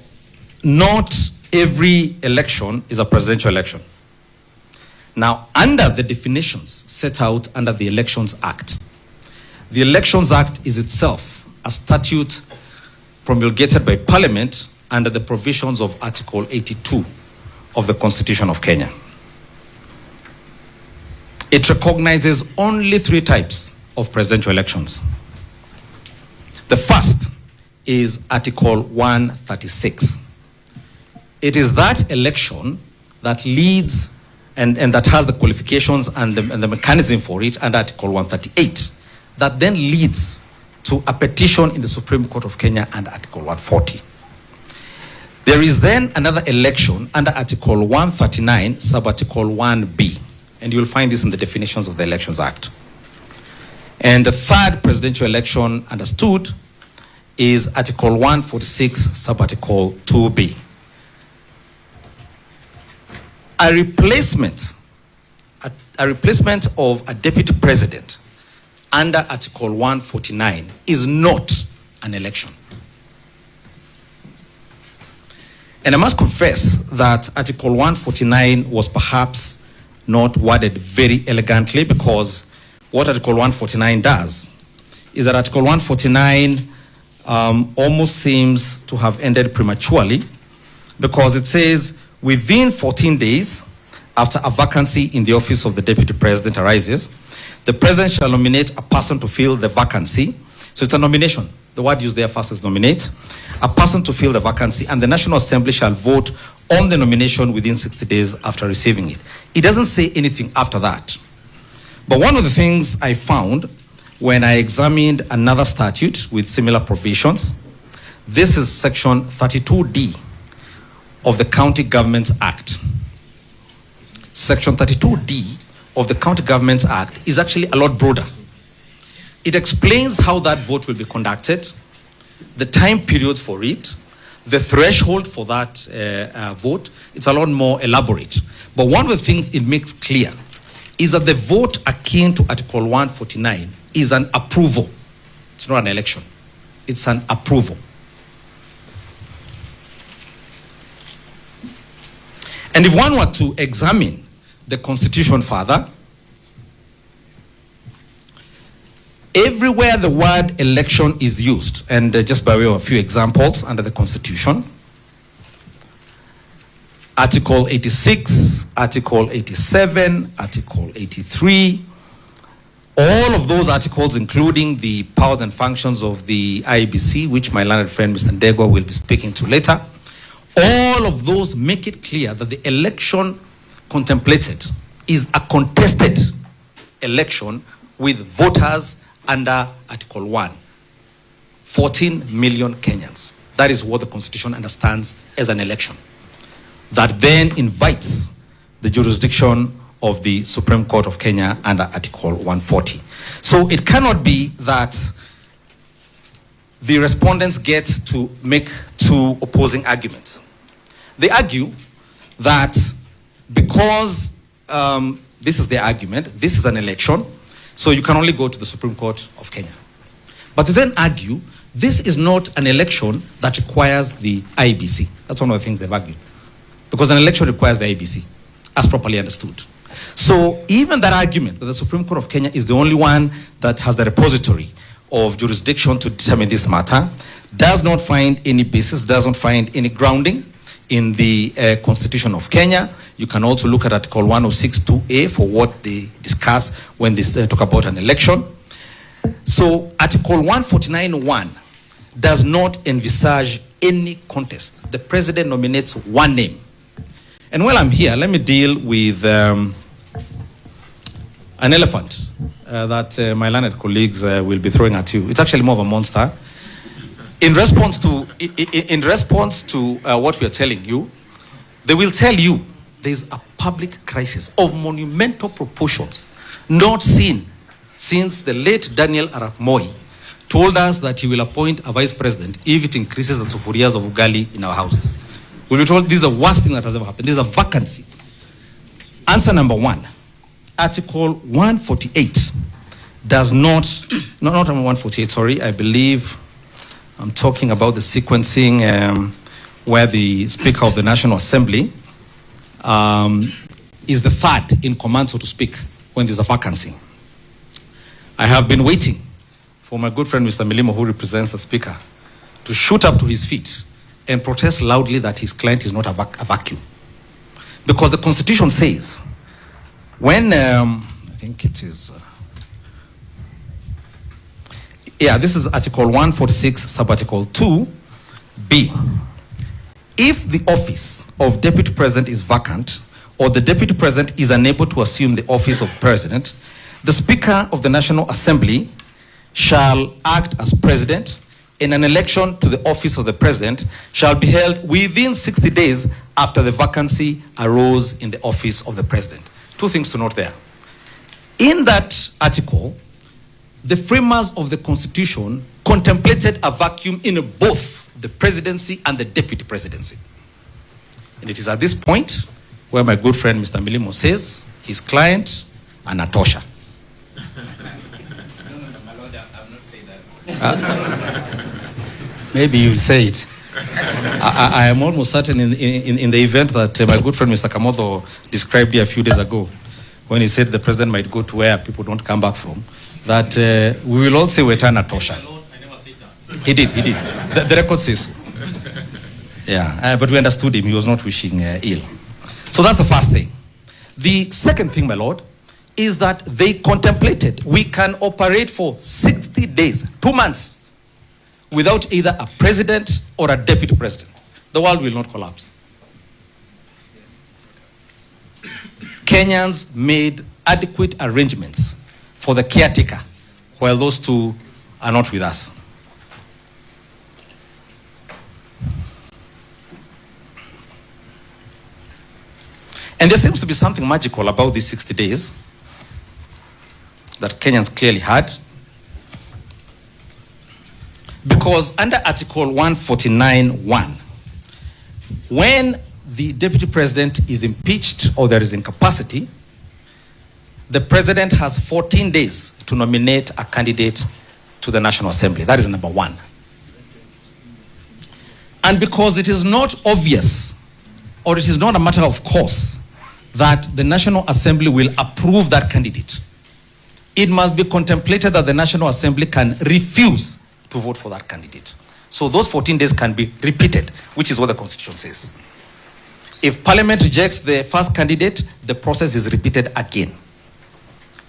not every election is a presidential election. Now, under the definitions set out under the Elections Act, the Elections Act is itself a statute promulgated by Parliament under the provisions of Article 82 of the Constitution of Kenya. It recognizes only three types of presidential elections. The first is Article 136. It is that election that leads and that has the qualifications and the mechanism for it under Article 138 that then leads to a petition in the Supreme Court of Kenya under Article 140. There is then another election under Article 139, sub-Article 1B, and you'll find this in the definitions of the Elections Act. And the third presidential election understood is Article 146, sub-Article 2B. A replacement of a deputy president under Article 149 is not an election. And I must confess that Article 149 was perhaps not worded very elegantly, because what Article 149 does is that Article 149 almost seems to have ended prematurely, because it says within 14 days after a vacancy in the office of the deputy president arises, the president shall nominate a person to fill the vacancy. So it's a nomination. The word used there first is nominate. A person to fill the vacancy, and the National Assembly shall vote on the nomination within 60 days after receiving it. It doesn't say anything after that. But one of the things I found when I examined another statute with similar provisions, this is Section 32D of the County Governments Act. Section 32D of the County Governments Act is actually a lot broader. It explains how that vote will be conducted, the time periods for it, the threshold for that vote. It's a lot more elaborate. But one of the things it makes clear is that the vote akin to Article 149 is an approval. It's not an election. It's an approval. And And if one were to examine the Constitution further, everywhere the word election is used, and just by way of a few examples under the Constitution, Article 86, Article 87, Article 83, all of those articles, including the powers and functions of the IEBC, which my learned friend Mr. Ndegwa will be speaking to later, all of those make it clear that the election contemplated is a contested election with voters under Article 1. 14 million Kenyans. That is what the Constitution understands as an election. That then invites the jurisdiction of the Supreme Court of Kenya under Article 140. So it cannot be that the respondents get to make two opposing arguments. They argue that because this is their argument, this is an election, so you can only go to the Supreme Court of Kenya. But they then argue this is not an election that requires the IEBC. That's one of the things they've argued. Because an election requires the IEBC, as properly understood. So even that argument that the Supreme Court of Kenya is the only one that has the repository of jurisdiction to determine this matter does not find any basis, does not find any grounding in the Constitution of Kenya. You can also look at Article 106(2)(a) for what they discuss when they talk about an election. So Article 149(1) does not envisage any contest. The president nominates one name. And while I'm here, let me deal with an elephant that my learned colleagues will be throwing at you. It's actually more of a monster. In response to what we are telling you, they will tell you there's a public crisis of monumental proportions, not seen since the late Daniel Arap Moi told us that he will appoint a vice president if it increases the sufurias of ugali in our houses. We'll be told this is the worst thing that has ever happened. This is a vacancy. Answer number one. Article 148 does not 148, sorry, I believe I'm talking about the sequencing where the Speaker of the National Assembly is the third in command, so to speak, when there's a vacancy. I have been waiting for my good friend Mr. Milimo, who represents the Speaker, to shoot up to his feet and protest loudly that his client is not a vacuum. Because the Constitution says, when, I think it is, this is Article 146, Subarticle 2B. If the office of Deputy President is vacant, or the Deputy President is unable to assume the office of President, the Speaker of the National Assembly shall act as President, and an election to the office of the President shall be held within 60 days after the vacancy arose in the office of the President. Two things to note there. In that article, the framers of the Constitution contemplated a vacuum in both the presidency and the deputy presidency. And it is at this point where my good friend Mr. Milimo says his client, Anatosha. Maybe you'll say it. I am almost certain in the event that my good friend Mr. Kamodo described here a few days ago, when he said the president might go to where people don't come back from, that we will all say Wetana Tosha. He did. The record says so. Yeah, but we understood him. He was not wishing ill. So that's the first thing. The second thing, my lord, is that they contemplated we can operate for 60 days, 2 months, without either a president or a deputy president. The world will not collapse. Kenyans made adequate arrangements for the caretaker, while those two are not with us. And there seems to be something magical about these 60 days that Kenyans clearly had. Because under Article 149(1), when the deputy president is impeached or there is incapacity, the president has 14 days to nominate a candidate to the National Assembly. That is number one. And because it is not obvious or it is not a matter of course that the National Assembly will approve that candidate. It must be contemplated that the National Assembly can refuse to vote for that candidate. So those 14 days can be repeated, which is what the Constitution says. If Parliament rejects the first candidate, the process is repeated again.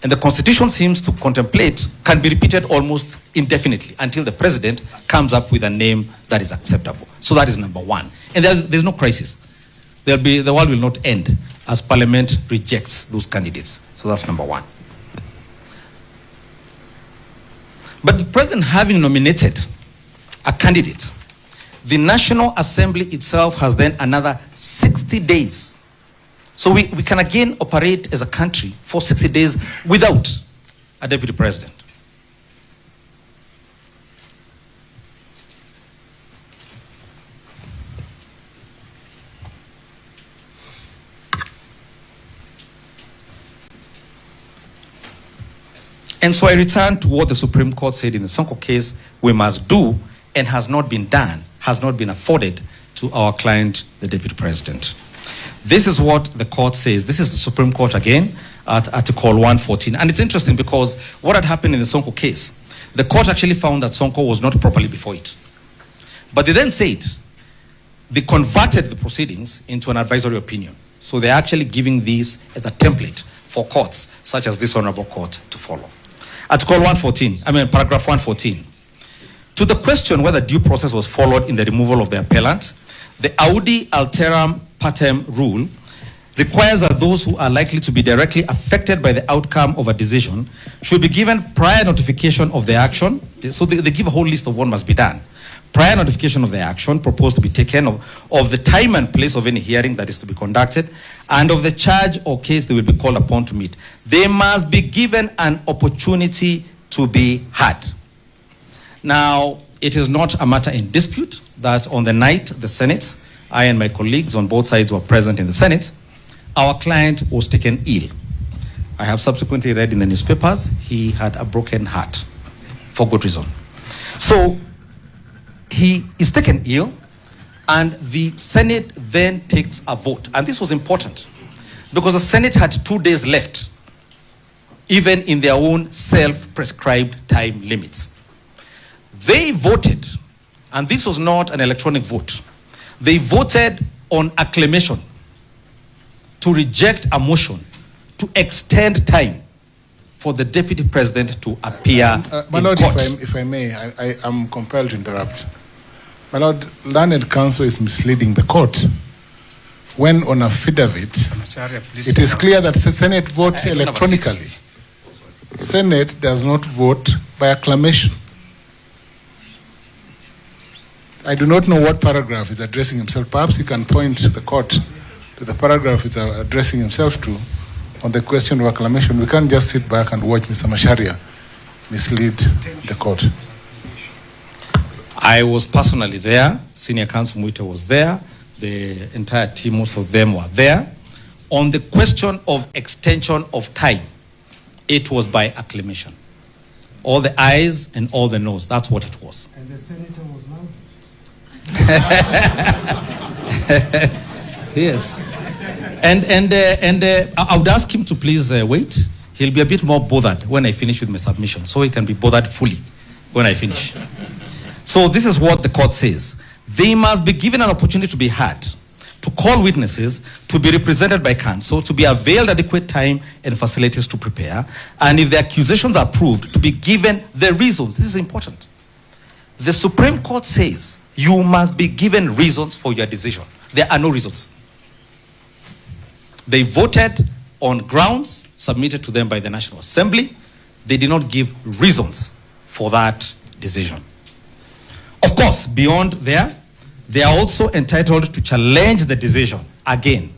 And the Constitution seems to contemplate can be repeated almost indefinitely until the President comes up with a name that is acceptable. So that is number one. And there's no crisis. The world will not end as Parliament rejects those candidates. So that's number one. But the President having nominated a candidate, the National Assembly itself has then another 60 days. So we can again operate as a country for 60 days without a deputy president. And so I return to what the Supreme Court said in the Sonko case we must do and has not been done, has not been afforded to our client, the Deputy President. This is what the court says. This is the Supreme Court again at Article 114. And it's interesting because what had happened in the Sonko case, the court actually found that Sonko was not properly before it. But they then said they converted the proceedings into an advisory opinion. So they're actually giving this as a template for courts such as this honorable court to follow. Article 114, paragraph 114. To the question whether due process was followed in the removal of the appellant, the Audi Alteram Partem rule requires that those who are likely to be directly affected by the outcome of a decision should be given prior notification of the action. So they give a whole list of what must be done. Prior notification of the action proposed to be taken, of the time and place of any hearing that is to be conducted, and of the charge or case they will be called upon to meet. They must be given an opportunity to be heard. Now, it is not a matter in dispute that on the night the Senate, I and my colleagues on both sides were present in the Senate, our client was taken ill. I have subsequently read in the newspapers he had a broken heart for good reason. So he is taken ill, and the Senate then takes a vote. And this was important because the Senate had 2 days left, even in their own self-prescribed time limits. They voted, and this was not an electronic vote. They voted on acclamation to reject a motion to extend time for the Deputy President to appear My in Lord, court. if I may, I am compelled to interrupt. My Lord, learned counsel is misleading the court when on affidavit, it is clear that the Senate votes electronically. Senate does not vote by acclamation. I do not know what paragraph is addressing himself. Perhaps he can point the court to the paragraph he's addressing himself to on the question of acclamation. We can't just sit back and watch Mr. Masharia mislead the court. I was personally there. Senior Counsel Mwite was there. The entire team, most of them were there. On the question of extension of time, it was by acclamation. All the ayes and all the noes. That's what it was. And the senator was loud. Yes. And I would ask him to please wait. He'll be a bit more bothered when I finish with my submission, so he can be bothered fully when I finish. So this is what the court says. They must be given an opportunity to be heard, to call witnesses, to be represented by counsel, to be availed adequate time and facilities to prepare, and if the accusations are proved, to be given the reasons. This is important. The Supreme Court says you must be given reasons for your decision. There are no reasons. They voted on grounds submitted to them by the National Assembly. They did not give reasons for that decision. Of course, beyond there, they are also entitled to challenge the decision. Again,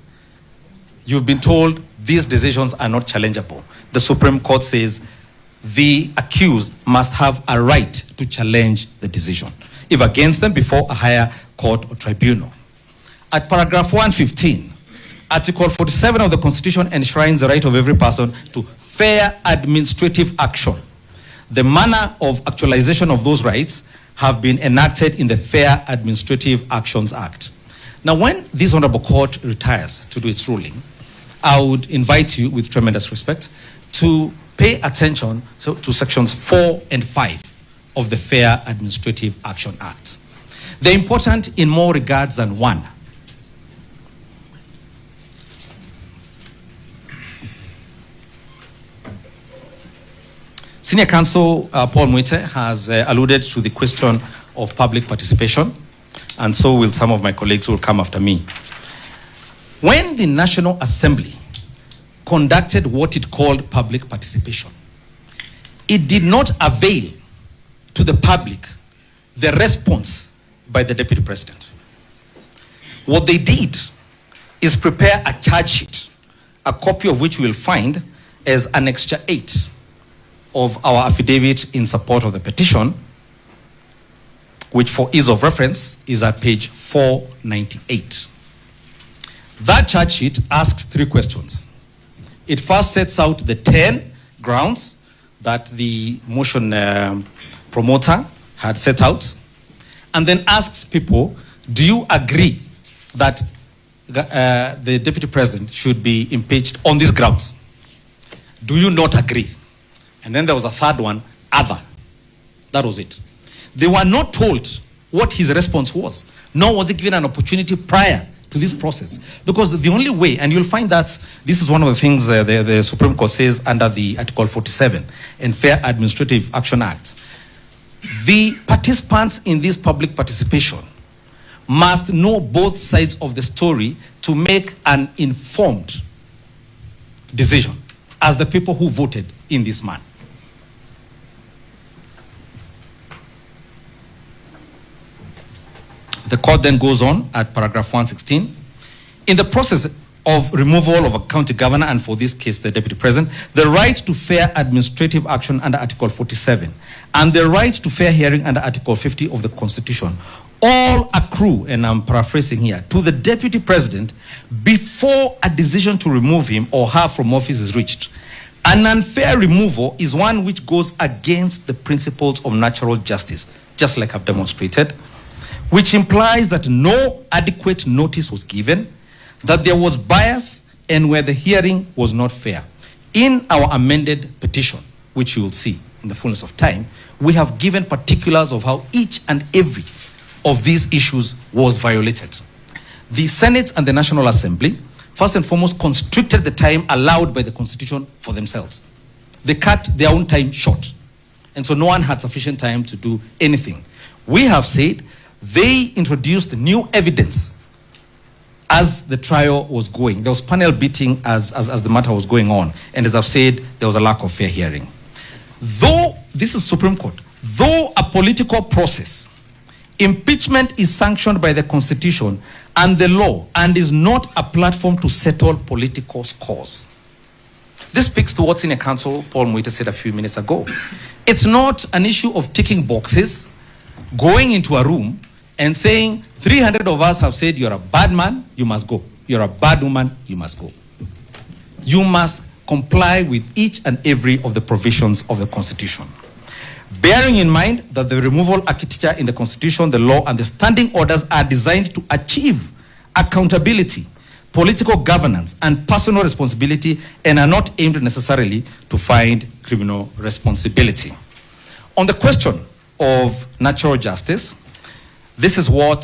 you've been told these decisions are not challengeable. The Supreme Court says the accused must have a right to challenge the decision, if against them, before a higher court or tribunal. At paragraph 115, Article 47 of the Constitution enshrines the right of every person to fair administrative action. The manner of actualization of those rights have been enacted in the Fair Administrative Actions Act. Now, when this Honorable Court retires to do its ruling, I would invite you, with tremendous respect, to pay attention to sections 4 and 5 of the Fair Administrative Action Act. They're important in more regards than one. Senior Counsel Paul Mwite has alluded to the question of public participation, and so will some of my colleagues who will come after me. When the National Assembly conducted what it called public participation, it did not avail to the public the response by the Deputy President. What they did is prepare a charge sheet, a copy of which you will find as Annexure 8 of our affidavit in support of the petition, which for ease of reference is at page 498. That charge sheet asks 3 questions. It first sets out the 10 grounds that the motion promoter had set out, and then asks people, do you agree that the Deputy President should be impeached on these grounds? Do you not agree? And then there was a third one, other. That was it. They were not told what his response was, nor was he given an opportunity prior to this process. Because the only way, and you'll find that this is one of the things the Supreme Court says under the Article 47 and Fair Administrative Action Act, the participants in this public participation must know both sides of the story to make an informed decision as the people who voted in this man. The court then goes on at paragraph 116. In the process of removal of a county governor, and for this case, the Deputy President, the right to fair administrative action under Article 47 and the right to fair hearing under Article 50 of the Constitution all accrue, and I'm paraphrasing here, to the Deputy President before a decision to remove him or her from office is reached. An unfair removal is one which goes against the principles of natural justice, just like I've demonstrated, which implies that no adequate notice was given, that there was bias, and where the hearing was not fair. In our amended petition, which you will see in the fullness of time, we have given particulars of how each and every of these issues was violated. The Senate and the National Assembly, first and foremost, constricted the time allowed by the Constitution for themselves. They cut their own time short, and so no one had sufficient time to do anything. We have said they introduced new evidence as the trial was going. There was panel beating as the matter was going on. And as I've said, there was a lack of fair hearing. Though, this is Supreme Court, though a political process, impeachment is sanctioned by the Constitution and the law and is not a platform to settle political scores. This speaks to what Senior Counsel Paul Mwite said a few minutes ago. It's not an issue of ticking boxes, going into a room and saying 300 of us have said you're a bad man, you must go. You're a bad woman, you must go. You must comply with each and every of the provisions of the Constitution. Bearing in mind that the removal architecture in the Constitution, the law, and the standing orders are designed to achieve accountability, political governance, and personal responsibility, and are not aimed necessarily to find criminal responsibility. On the question of natural justice, this is what,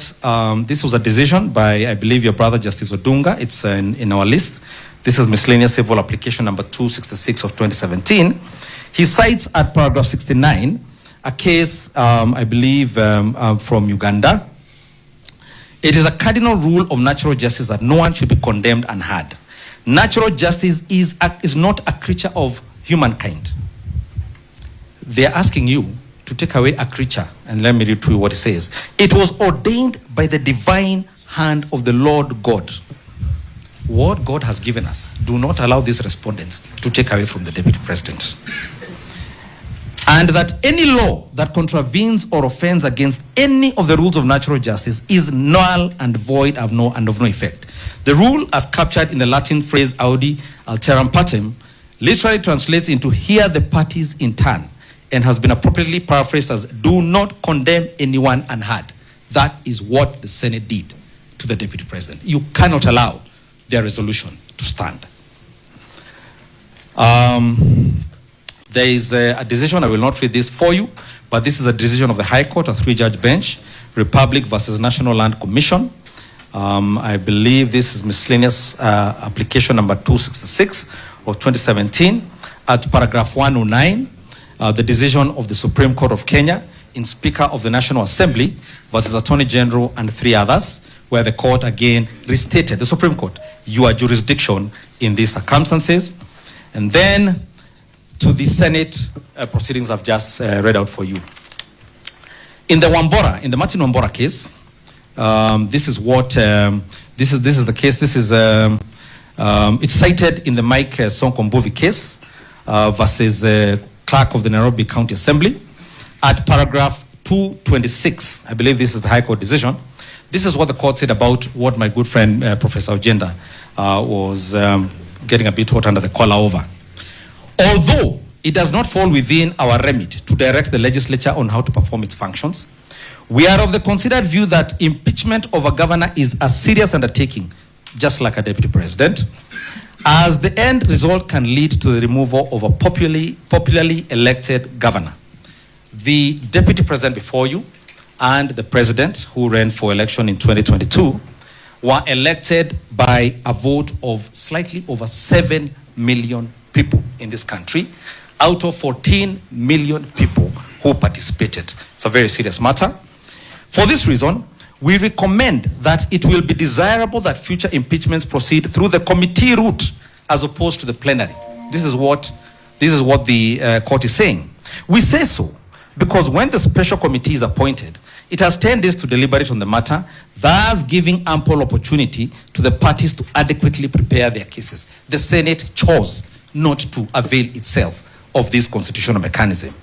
this was a decision by, I believe, your brother, Justice Odunga. It's in our list. This is miscellaneous civil application number 266 of 2017. He cites at paragraph 69 a case, I believe, from Uganda. It is a cardinal rule of natural justice that no one should be condemned unheard. Natural justice is not a creature of humankind. They're asking you to take away a creature, and let me read to you what it says. It was ordained by the divine hand of the Lord God. What God has given us, do not allow these respondents to take away from the Deputy President. And that any law that contravenes or offends against any of the rules of natural justice is null and void and of no effect. The rule, as captured in the Latin phrase audi alteram partem, literally translates into hear the parties in turn, and has been appropriately paraphrased as do not condemn anyone unheard. That is what the Senate did to the deputy president. You cannot allow their resolution to stand. There is a decision, I will not read this for you, but this is a decision of the High Court, a 3-judge bench, Republic versus National Land Commission. I believe this is miscellaneous application number 266 of 2017 at paragraph 109, the decision of the Supreme Court of Kenya in Speaker of the National Assembly versus Attorney General and 3 others, where the court again restated, the Supreme Court, your jurisdiction in these circumstances. And then to the Senate proceedings I've just read out for you. In the Wambora, in the Martin Wambora case, this is what, this is the case, this is, it's cited in the Mike Sonko case versus clerk of the Nairobi County Assembly at paragraph 226. I believe this is the High Court decision. This is what the court said about what my good friend Professor Ojenda was getting a bit hot under the collar over. Although it does not fall within our remit to direct the legislature on how to perform its functions, we are of the considered view that impeachment of a governor is a serious undertaking, just like a deputy president, as the end result can lead to the removal of a popularly elected governor. The deputy president before you and the president who ran for election in 2022 were elected by a vote of slightly over 7 million people in this country, out of 14 million people who participated. It's a very serious matter. For this reason, we recommend that it will be desirable that future impeachments proceed through the committee route as opposed to the plenary. This is what the court is saying. We say so because when the special committee is appointed, it has 10 days to deliberate on the matter, thus giving ample opportunity to the parties to adequately prepare their cases. The Senate chose not to avail itself of this constitutional mechanism.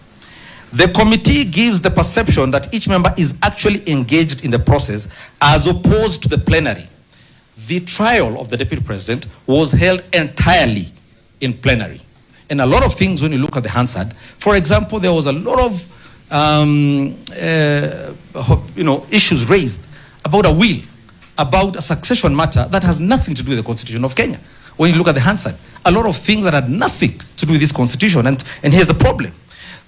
The committee gives the perception that each member is actually engaged in the process as opposed to the plenary. The trial of the deputy president was held entirely in plenary. And a lot of things, when you look at the Hansard, for example, there was a lot of issues raised about a will, about a succession matter that has nothing to do with the Constitution of Kenya. When you look at the Hansard, a lot of things that had nothing to do with this constitution, and here's the problem.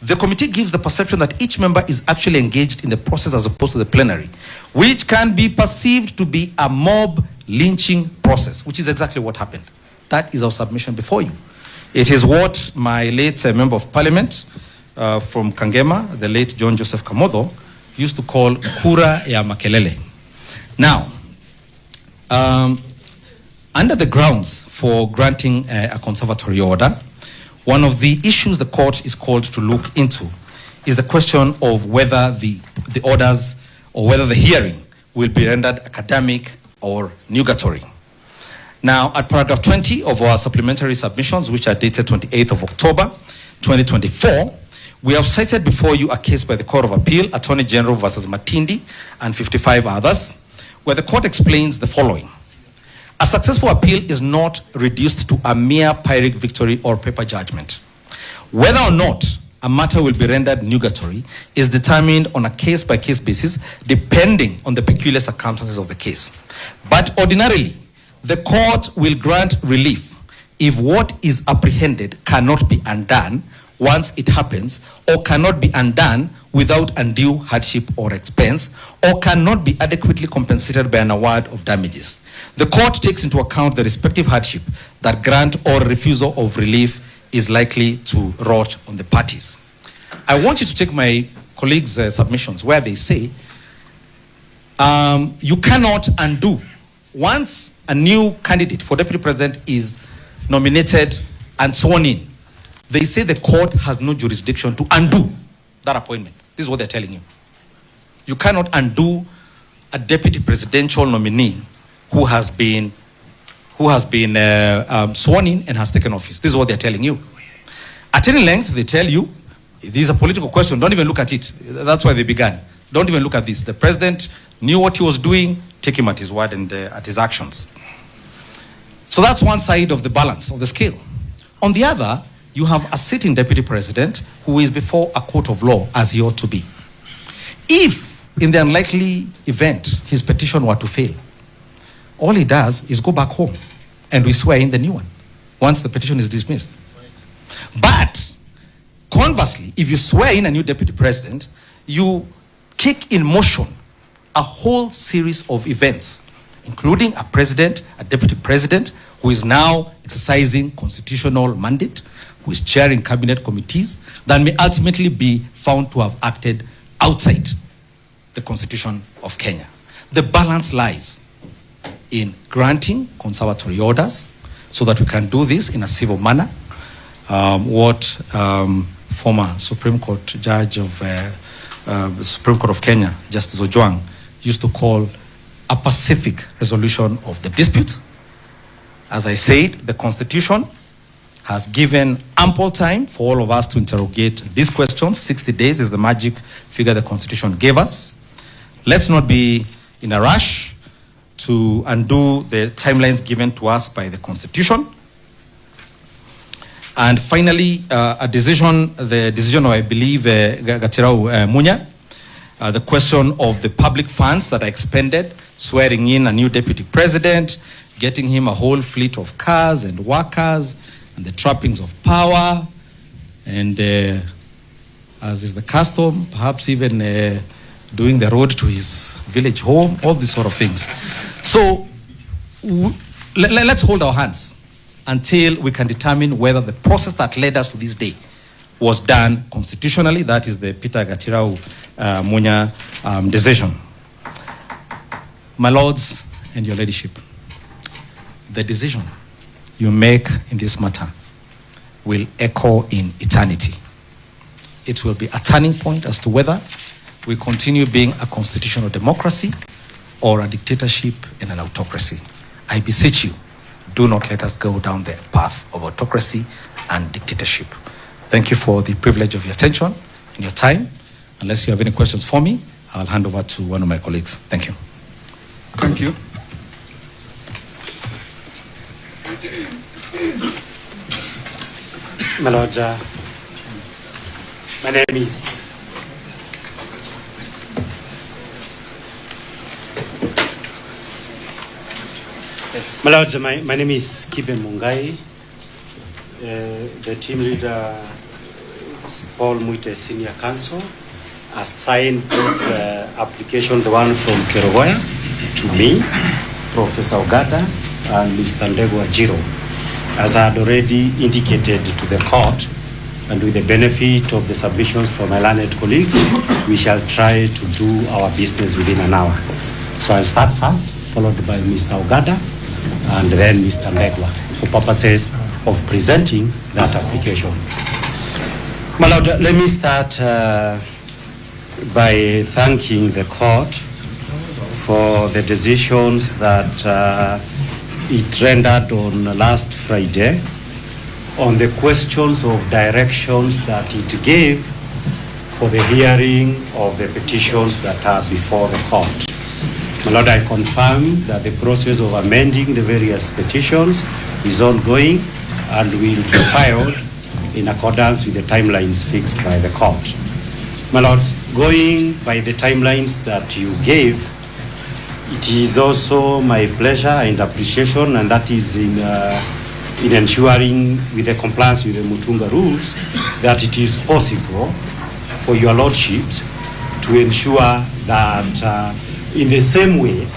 The committee gives the perception that each member is actually engaged in the process as opposed to the plenary, which can be perceived to be a mob lynching process, which is exactly what happened. That is our submission before you. It is what my late member of parliament from Kangema, the late John Joseph Kamotho, used to call kura ya makelele. Now, under the grounds for granting a conservatory order, one of the issues the court is called to look into is the question of whether the orders or whether the hearing will be rendered academic or nugatory. Now, at paragraph 20 of our supplementary submissions, which are dated 28th of October, 2024, we have cited before you a case by the Court of Appeal, Attorney General versus Matindi and 55 others, where the court explains the following. A successful appeal is not reduced to a mere Pyrrhic victory or paper judgment. Whether or not a matter will be rendered nugatory is determined on a case-by-case basis, depending on the peculiar circumstances of the case. But ordinarily, the court will grant relief if what is apprehended cannot be undone once it happens, or cannot be undone without undue hardship or expense, or cannot be adequately compensated by an award of damages. The court takes into account the respective hardship that grant or refusal of relief is likely to wrought on the parties. I want you to take my colleagues' submissions where they say you cannot undo. Once a new candidate for deputy president is nominated and sworn in, they say the court has no jurisdiction to undo that appointment. This is what they're telling you. You cannot undo a deputy presidential nominee who has been sworn in and has taken office. This is what they're telling you. At any length, they tell you, this is a political question, don't even look at it. That's why they began. Don't even look at this. The president knew what he was doing, take him at his word and at his actions. So that's one side of the balance of the scale. On the other, you have a sitting deputy president who is before a court of law as he ought to be. If, in the unlikely event, his petition were to fail, all he does is go back home and we swear in the new one once the petition is dismissed. But conversely, if you swear in a new deputy president, you kick in motion a whole series of events, including a president, a deputy president, who is now exercising constitutional mandate, who is chairing cabinet committees, that may ultimately be found to have acted outside the Constitution of Kenya. The balance lies in granting conservatory orders so that we can do this in a civil manner. What former Supreme Court judge of the Supreme Court of Kenya, Justice Ojwang, used to call a pacific resolution of the dispute. As I said, the Constitution has given ample time for all of us to interrogate these questions. 60 days is the magic figure the Constitution gave us. Let's not be in a rush to undo the timelines given to us by the Constitution. And finally, the decision of, I believe, Gachagua Munya, the question of the public funds that are expended, swearing in a new deputy president, getting him a whole fleet of cars and workers, and the trappings of power, and as is the custom, perhaps even doing the road to his village home, all these sort of things. So let's hold our hands until we can determine whether the process that led us to this day was done constitutionally. That is the Peter Gachagua Munya decision. My lords and your ladyship, the decision you make in this matter will echo in eternity. It will be a turning point as to whether we continue being a constitutional democracy or a dictatorship and an autocracy. I beseech you, do not let us go down the path of autocracy and dictatorship. Thank you for the privilege of your attention and your time. Unless you have any questions for me, I'll hand over to one of my colleagues. Thank you. Thank you. My Lord, my name is My Lord, my name is Kibe Mungai. The team leader is Paul Muite, Senior Counsel, assigned this application, the one from Kerogoya, to me, Professor Ogada, and Mr. Ndegwa Jiro. As I had already indicated to the court, and with the benefit of the submissions from my learned colleagues, we shall try to do our business within an hour. So I'll start first, followed by Mr. Ogada, and then Mr. Ndegwa, for purposes of presenting that application. My Lord, let me start by thanking the court for the decisions that it rendered on last Friday on the questions of directions that it gave for the hearing of the petitions that are before the court. My Lord, I confirm that the process of amending the various petitions is ongoing and will be filed in accordance with the timelines fixed by the court. My Lord, going by the timelines that you gave, it is also my pleasure and appreciation, and that is in ensuring with the compliance with the Mutunga rules, that it is possible for your lordships to ensure that in the same way